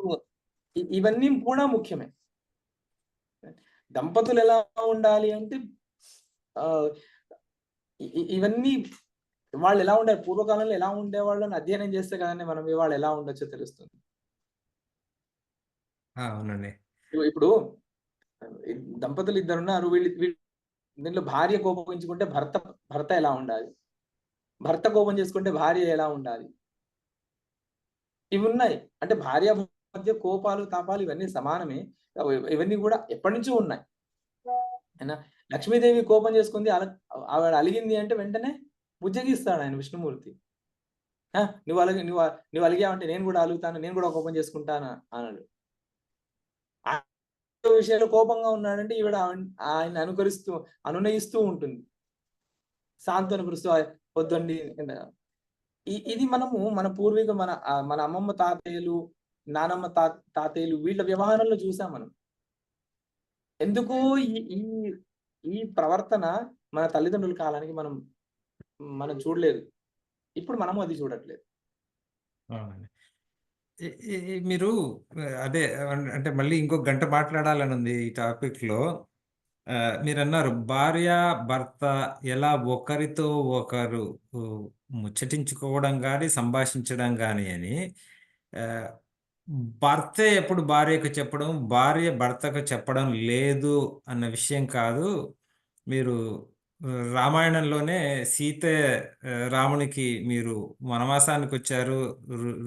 ఇవన్నీ కూడా ముఖ్యమే. దంపతులు ఎలా ఉండాలి అంటే ఆహ్, ఇవన్నీ వాళ్ళెలా ఉండారు, పూర్వకాలంలో ఎలా ఉండేవాళ్ళని అధ్యయనం చేస్తే కదండీ మనం ఇవాళ ఎలా ఉండొచ్చో తెలుస్తుంది. అవునండి. ఇప్పుడు దంపతులు ఇద్దరున్నారు. దీంట్లో భార్య కోపగించుకుంటే భర్త ఎలా ఉండాలి? భర్త కోపం చేసుకుంటే భార్య ఎలా ఉండాలి? ఇవున్నాయి. అంటే భార్యాభర్తల మధ్య కోపాలు, తాపాలు ఇవన్నీ సమానమే. ఇవన్నీ గూడా ఎప్పటినుంచో ఉన్నాయి. అయినా లక్ష్మీదేవి కోపం చేసుకుంది. ఆవిడ అలిగింది అంటే వెంటనే బుజ్జగిస్తాడాయన విష్ణుమూర్తి. ఆ! నువ్వు అలిగావంటే నేను గూడా అలుగుతాను. నేను గూడా కోపం చేసుకుంటాను అనడు. విషయంలో కోపంగా ఉన్నాడంటే ఈవిడ ఆయన్ని అనునయిస్తూ ఉంటుంది. సాంత్వనపరుస్తూ వద్దండి. ఇది మనము మన పూర్వీకులు మన అమ్మమ్మ తాతయ్యలు, నానమ్మ తాతయ్యలు వీళ్ళ వ్యవహారంలో చూసాం మనం. ఎందుకో ఈ ఈ ఈ ప్రవర్తన మన తల్లిదండ్రుల కాలానికి మనం చూడలేదు. ఇప్పుడు మనము అది చూడట్లేదు. అవునండి. ఇ ఇ ఇ మీరు అదే అంటే మళ్ళీ ఇంకో గంట మాట్లాడాలని ఉంది ఈ టాపిక్‌లో. మీరన్నారు భార్య, భర్త ఎలా ఒకరితో ఒకరు ఉ ముచ్చటించుకోవడం గాని, సంభాషించడం గాని అని. ఆహ్, భర్తే ఎప్పుడు భార్యకు చెప్పడం, భార్య భర్తకు చెప్పడం లేదు అన్న విషయం కాదు. మీరు రామాయణంలోనే సీతే రామునికి మీరు వనవాసానికొచ్చారు.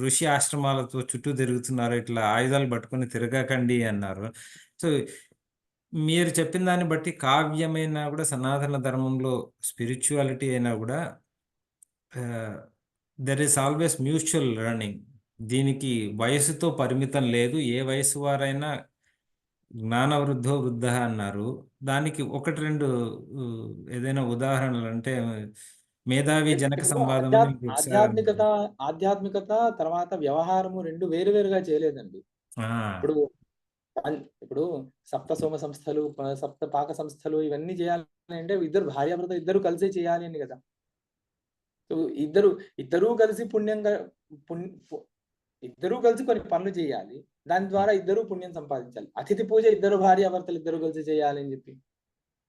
ఋషి ఆశ్రమాలతో చుట్టూ తిరుగుతున్నారు. ఇట్లా ఆయుధాలు పట్టుకొని తిరగకండి అన్నారు. సో, మీరు చెప్పిన దాన్ని బట్టి కావ్యమైనా కూడా సనాతన ధర్మంలో స్పిరిచువాలిటీ అయినా కూడా there is always mutual learning. దీనికి వయసుతో పరిమితం లేదు. ఏ వయసు వారైనా జ్ఞాన వృద్ధో వృద్ధ అన్నారు. దానికి ఒకటి రెండు ఏదైనా ఉదాహరణలు అంటే మేధావి జనక ఇప్పుడు సంవాదం అని ఇంకొకసారి ఆధ్యాత్మికత ఆధ్యాత్మికత తర్వాత వ్యవహారము 2 వేరు వేరుగా చేయలేదండి. ఆ, ఇప్పుడు ఇప్పుడు సప్త సోమ సంస్థలు, సప్త పాక సంస్థలు ఇవన్నీ చేయాలి అంటే ఇద్దరు భార్యాభర్త ఇద్దరు కలిసే చేయాలి అని కదా! సో, ఇద్దరూ కలిసి పుణ్యంగా ఇద్దరూ కలిసి కొన్ని పనులు చేయాలి. దాని ద్వారా ఇద్దరూ పుణ్యం సంపాదించాలి. అతిథి పూజ ఇద్దరు భార్యాభర్తలు ఇద్దరు కలిసి చేయాలి అని చెప్పి.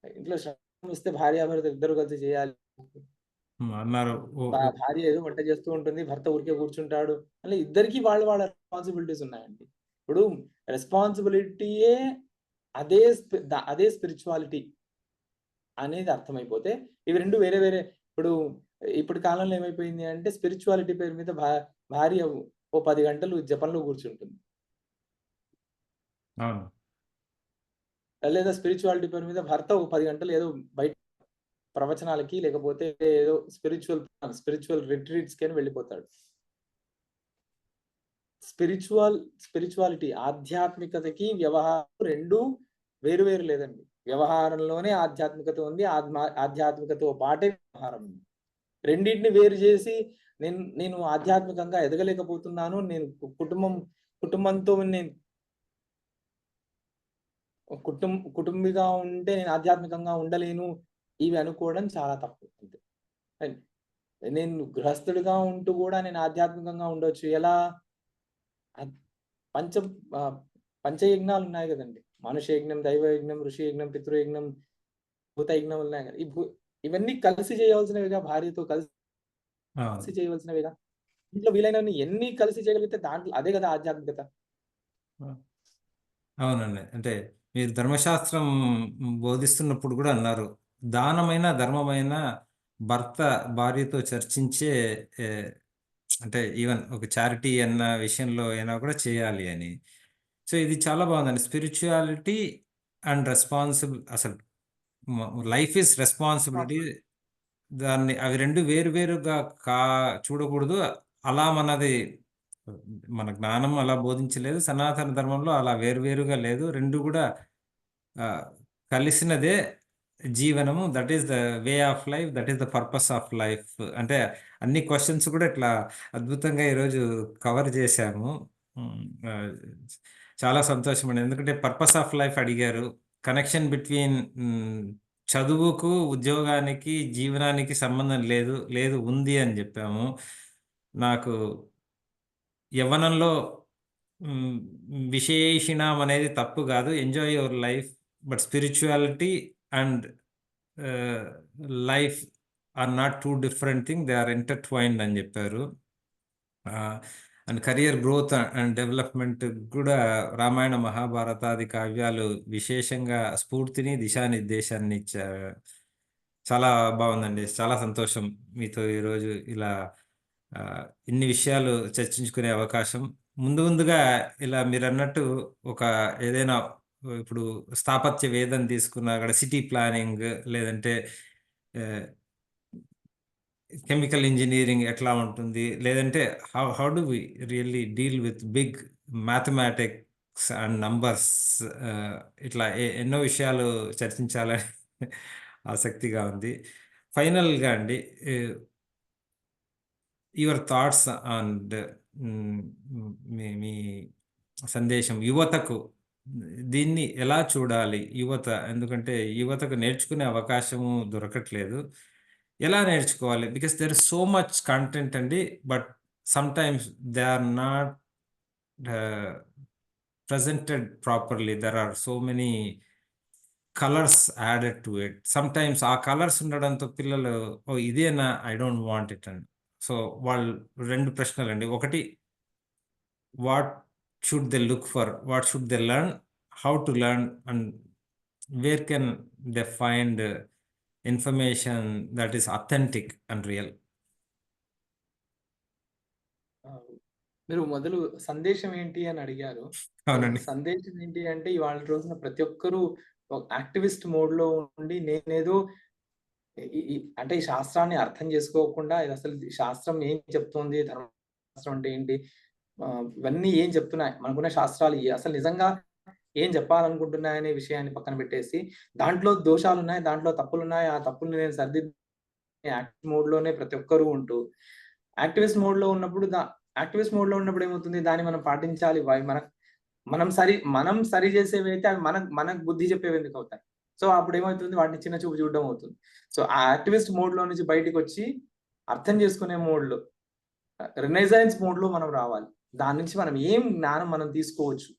ఇంట్లో శ్రాద్ధం వస్తే భార్యాభర్తలు ఇద్దరు కలిసి చేయాలి. అన్నారు. భార్య ఏదో వంట చేస్తూ ఉంటుంది. భర్త ఊరికే కూర్చుంటాడు. అలా ఇద్దరికీ వాళ్ళ వాళ్ళ రెస్పాన్సిబిలిటీస్ ఉన్నాయండి. ఇప్పుడు రెస్పాన్సిబిలిటీయే అదే స్పిరిచువాలిటీ అనేది అర్థమైపోతే ఇవి 2 వేరే వేరే ఇప్పుడు కాలంలో ఏమైపోయింది అంటే స్పిరిచువాలిటీ పేరు మీద భార్య ఓ 10 గంటలు జపంలో కూర్చుంటుంది. అవును. లేదా స్పిరిచువాలిటీ పేరు మీద భర్త ఒక 10 గంటలు ఏదో బయట ప్రవచనాలకి లేకపోతే ఏదో స్పిరిచువల్ రిట్రీట్స్‌కి అని వెళ్ళిపోతాడు. స్పిరిచువాలిటీ ఆధ్యాత్మికతకి వ్యవహారం 2 వేరు వేరు లేదండి. వ్యవహారంలోనే ఆధ్యాత్మికత ఉంది. ఆధ్యాత్మికతతో పాటే వ్యవహారం ఉంది. రెండింటిని వేరు చేసి నేను ఆధ్యాత్మికంగా ఎదగలేకపోతున్నాను. నేను కుటుంబంతో నేను కుటుంబిగా ఉంటే నేను ఆధ్యాత్మికంగా ఉండలేను. ఇవి అనుకోవడం చాలా తప్పు. అంతే. నేను గృహస్థుడిగా ఉంటూ కూడా నేను ఆధ్యాత్మికంగా ఉండొచ్చు. ఎలా? పంచ పంచయజ్ఞాలు ఉన్నాయి కదండి. మనుష్య యజ్ఞం, దైవ యజ్ఞం, ఋషి యజ్ఞం, పితృయజ్ఞం, భూత యజ్ఞం ఉన్నాయి కదా. ఇవన్నీ కలిసి చేయవలసినవిగా, భార్యతో కలిసి చేయవలసినవిగా. ఇంట్లో వీలైనన్ని ఎన్ని కలిసి చేయగలిగితే దాంట్లో అదే కదా ఆధ్యాత్మికత. అవునండి. అంటే మీరు ధర్మశాస్త్రం బోధిస్తున్నప్పుడు కూడా అన్నారు, దానమైన ధర్మమైన భర్త భార్యతో చర్చించే అంటే ఈవెన్ ఒక చారిటీ అన్న విషయంలో అయినా కూడా చేయాలి అని. సో ఇది చాలా బాగుందండి. స్పిరిచువాలిటీ అండ్ రెస్పాన్సిబుల్, అసలు లైఫ్ ఈజ్ రెస్పాన్సిబిలిటీ. దాన్ని అవి 2 వేరు వేరుగా చూడకూడదు. అలా మన జ్ఞానం అలా బోధించలేదు. సనాతన ధర్మంలో అలా వేరువేరుగా లేదు. 2 కూడా కలిసినదే జీవనము. That is the way of life. That is the purpose of life. అంటే అన్ని క్వశ్చన్స్ కూడా ఇట్లా అద్భుతంగా ఈరోజు కవర్ చేశాము. చాలా సంతోషం అండి. ఎందుకంటే పర్పస్ ఆఫ్ లైఫ్ అడిగారు. కనెక్షన్ బిట్వీన్ చదువుకు, ఉద్యోగానికి, జీవనానికి సంబంధం లేదు ఉంది అని చెప్పాము. నాకు యవ్వనంలో విశేషణం అనేది తప్పు కాదు. Enjoy your life. But spirituality and life are not 2 different thing. They are intertwined అని చెప్పారు. And career growth and development కూడా రామాయణ, మహాభారతాది కావ్యాలు విశేషంగా స్ఫూర్తిని, దిశానిర్దేశాన్ని ఇచ్చారు. చాలా బాగుందండి. చాలా సంతోషం మీతో ఈరోజు ఇలా ఇన్ని విషయాలు చర్చించుకునే అవకాశం. ముందుగా ఇలా మీరన్నట్టు ఒక ఏదైనా ఇప్పుడు స్థాపత్య వేదం తీసుకున్నా అక్కడ సిటీ ప్లానింగ్, లేదంటే కెమికల్ ఇంజనీరింగ్ ఎట్లా ఉంటుంది, లేదంటే how do we really deal with big mathematics and numbers, ఇట్లా ఎన్నో విషయాలు చర్చించాలని ఆసక్తిగా ఉంది. ఫైనల్గా అండి, యువర్ థాట్స్ అండ్ మీ సందేశం యువతకు, దీన్ని ఎలా చూడాలి యువత? ఎందుకంటే యువతకు నేర్చుకునే అవకాశము దొరకట్లేదు. ఎలా నేర్చుకోవాలి? Because there is so much content అండి, but sometimes they are not presented properly. There are so many colors added to it. Sometimes ఆ కలర్స్ ఉండడంతో పిల్లలు ఓ ఇదేనా, ఐ డోంట్ వాంట్ ఇట్ అండి. సో వాళ్ళు 2 ప్రశ్నలండి. ఒకటి, what should they look for, what should they learn, how to learn, and where can they find information that is authentic and real? మీరు మొదలు సందేశం ఏంటి అని అడిగారు. అవునండి. సందేశం ఏంటి అంటే ఇవాళ రోజున ప్రతి ఒక్కరూ యాక్టివిస్ట్ మోడ్‌లో ఉండి నేనేదో అంటే ఈ శాస్త్రాన్ని అర్థం చేసుకోకుండా అసలు శాస్త్రం ఏం చెప్తోంది, ధర్మశాస్త్రం అంటే ఏంటి, ఇవన్నీ ఏం చెప్తున్నాయి, మనకున్న శాస్త్రాలు అసలు నిజంగా ఏం చెప్పాలనుకుంటున్నాయనే విషయాన్ని పక్కన పెట్టేసి దాంట్లో దోషాలున్నాయి, దాంట్లో తప్పులున్నాయి, ఆ తప్పుల్ని నేను యాక్టివ్ మోడ్‌లోనే ప్రతి ఒక్కరు ఉంటూ, యాక్టివిస్ట్ మోడ్‌లో ఉన్నప్పుడు యాక్టివిస్ట్ మోడ్‌లో ఉన్నప్పుడు ఏమవుతుంది, దాన్ని మనం పాటించాలి. మనం సరి చేసేవైతే అవి మనకు బుద్ధి చెప్పేవి ఎందుకవుతాయి. సో, అప్పుడేమవుతుంది, వాటిని చిన్న చూపు చూడడం అవుతుంది. సో, ఆ యాక్టివిస్ట్ మోడ్‌లో నుంచి బయటికొచ్చి అర్థం చేసుకునే మోడ్‌లో, రినైజాన్స్ మోడ్‌లో మనం రావాలి. దాని నుంచి మనం ఏం జ్ఞానం మనం తీసుకోవచ్చు.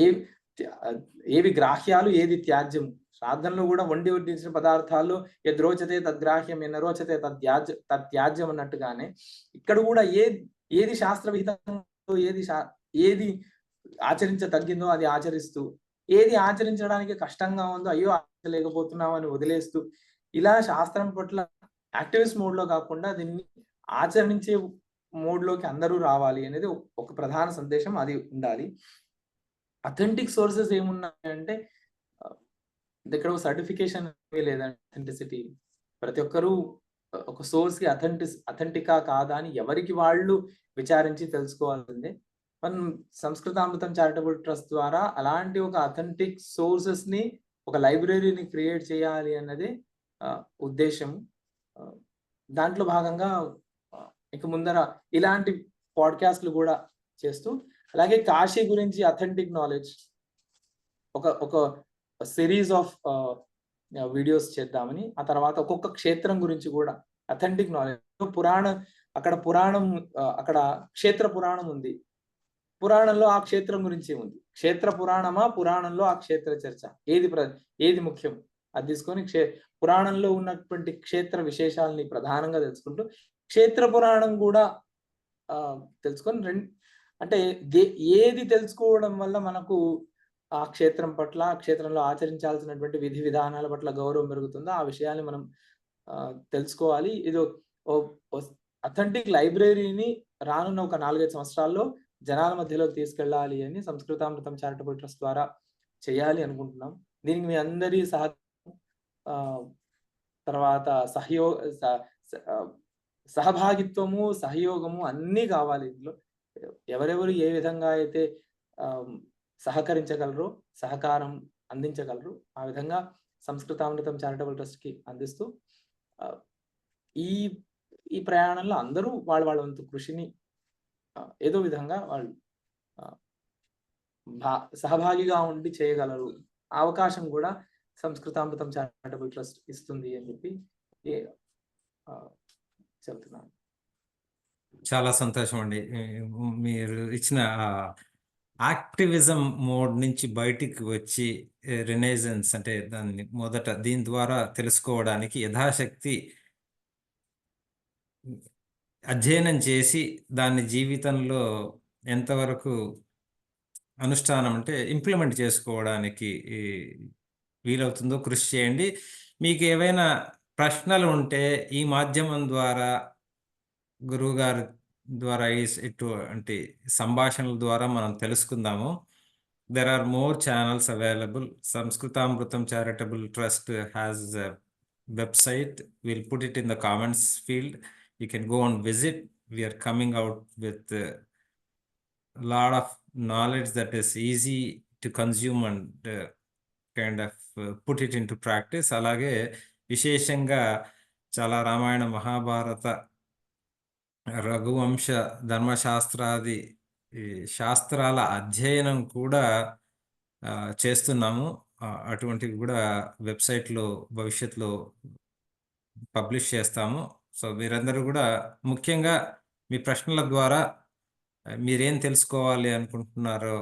ఏ ఏవి గ్రాహ్యాలు, ఏది త్యాజ్యం. శ్రాద్ధంలో గూడా వండి వడ్డించిన పదార్థాల్లో యద్రోచతే తద్గ్రాహ్యం, యన్నరోచతే తత్యాజ్యం అన్నట్టుగానే ఇక్కడ గూడా ఏది శాస్త్ర విహితంలో, ఏది ఆచరించదగ్గిందో అది ఆచరిస్తూ, ఏది ఆచరించడానికి కష్టంగా ఉందో, అయ్యో! ఆచరించలేకపోతున్నాం అని వదిలేస్తూ, ఇలా శాస్త్రం పట్ల యాక్టివిస్ట్ మోడ్‌లో కాకుండా దీన్ని ఆచరించే మోడ్‌లోకి అందరూ రావాలి అనేది ఒక ప్రధాన సందేశం అది ఉండాలి. అథెంటిక్ సోర్సెస్ ఏమున్నాయంటే ఆహ్, ఇక్కడ సర్టిఫికేషన్ లేదండి అథెంటిసిటీ. ప్రతి ఒక్కరు ఒక సోర్స్‌కి అథెంటికా కాదా అని ఎవరికి వాళ్ళు విచారించి తెలుసుకోవాల్సిందే. మనం సంస్కృతామృతం చారిటబుల్ ట్రస్ట్ ద్వారా అలాంటి ఒక అథెంటిక్ సోర్సెస్‌ని, ఒక లైబ్రరీని క్రియేట్ చేయాలి అన్నదే ఉద్దేశ్యం. ఆహ్, దాంట్లో భాగంగా ఇక ముందర ఇలాంటి పాడ్‌కాస్ట్‌లు గూడా చేస్తూ, అలాగే కాశీ గురించి అథెంటిక్ నాలెడ్జ్ ఒక సిరీస్ ఆఫ్ వీడియోస్ చేద్దామని, ఆ తర్వాత ఒక్కొక్క క్షేత్రం గురించి గూడా అథెంటిక్ నాలెడ్జ్ అక్కడ క్షేత్ర పురాణం ఉంది. పురాణంలో ఆ క్షేత్రం గురించే ఉంది. క్షేత్ర పురాణమా? పురాణంలో ఆ క్షేత్ర చర్చ. ఏది ముఖ్యం? అది తీసుకొని పురాణంలో ఉన్నటువంటి క్షేత్ర విశేషాలని ప్రధానంగా తెలుసుకుంటూ, క్షేత్ర పురాణం గూడా తెలుసుకొని అంటే ఏది తెలుసుకోవడం వల్ల మనకు ఆ క్షేత్రం పట్ల, ఆ క్షేత్రంలో ఆచరించాల్సినటువంటి విధి విధానాల పట్ల గౌరవం పెరుగుతుందో, ఆ విషయాల్ని మనం తెలుసుకోవాలి. ఇది ఓ అథెంటిక్ లైబ్రరీని రానున్న ఒక 4, 5 సంవత్సరాల్లో జనాల మధ్యలోకి తీసుకెళ్ళాలి అని సంస్కృతామృతం చారిటబుల్ ట్రస్ట్ ద్వారా చేయాలి అనుకుంటున్నాం. దీనికి మీ అందరి తర్వాత సహభాగిత్వము, సహయోగము అన్నీ కావాలి ఇందులో. ఎవరెవరు ఏ విధంగా అయితే సహకరించగలరో, సహకారం అందించగలరు, ఆ విధంగా సంస్కృతామృతం చారిటబుల్ ట్రస్ట్‌కి అందిస్తూ ఈ ఈ ప్రయాణంలో అందరూ వాళ్ళ వంతు కృషిని ఏదో విధంగా వాళ్ళు సహభాగిగా ఉండి చేయగలరు. ఆ అవకాశం గూడా సంస్కృతామృతం చారిటబుల్ ట్రస్ట్ ఇస్తుంది అని చెప్పి చెప్తున్నాను. చాలా సంతోషం అండి. మీరు ఇచ్చిన యాక్టివిజం మోడ్ నుంచి బయటికి వచ్చి రినైజెన్స్ అంటే దీని ద్వారా తెలుసుకోవడానికి యథాశక్తి అధ్యయనం చేసి దాన్ని జీవితంలో ఎంతవరకు అనుష్ఠానం అంటే ఇంప్లిమెంట్ చేసుకోవడానికి వీలవుతుందో కృషి చేయండి. మీకు ఏవైనా ప్రశ్నలు ఉంటే ఈ మాధ్యమం ద్వారా గురువుగారి ద్వారా ఇటువంటి సంభాషణల ద్వారా మనం తెలుసుకుందాము. There are more channels available. Samskritamrutam Charitable Trust has a website. We'll put it in the comments field. You can go and visit. We are coming out with a lot of knowledge that is easy to consume and kind of put it into practice. అలాగే విశేషంగా చాలా రామాయణ మహాభారత రఘువంశ ధర్మశాస్త్రాది ఈ శాస్త్రాల అధ్యయనం కూడా చేస్తున్నాము. అటువంటివి కూడా వెబ్సైట్లో భవిష్యత్తులో పబ్లిష్ చేస్తాము. సో మీరందరూ కూడా ముఖ్యంగా మీ ప్రశ్నల ద్వారా మీరేం తెలుసుకోవాలి అనుకుంటున్నారో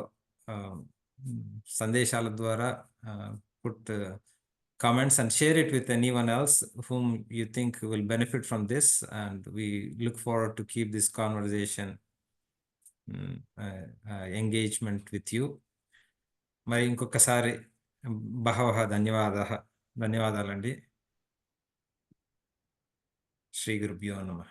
సందేశాల ద్వారా put comments and share it with anyone else whom you think will benefit from this, and we look forward to keep this conversation engagement with you. మరి ఇంకొకసారి బహవః ధన్యవాదాలండి. శ్రీ గురుభ్యో నమః.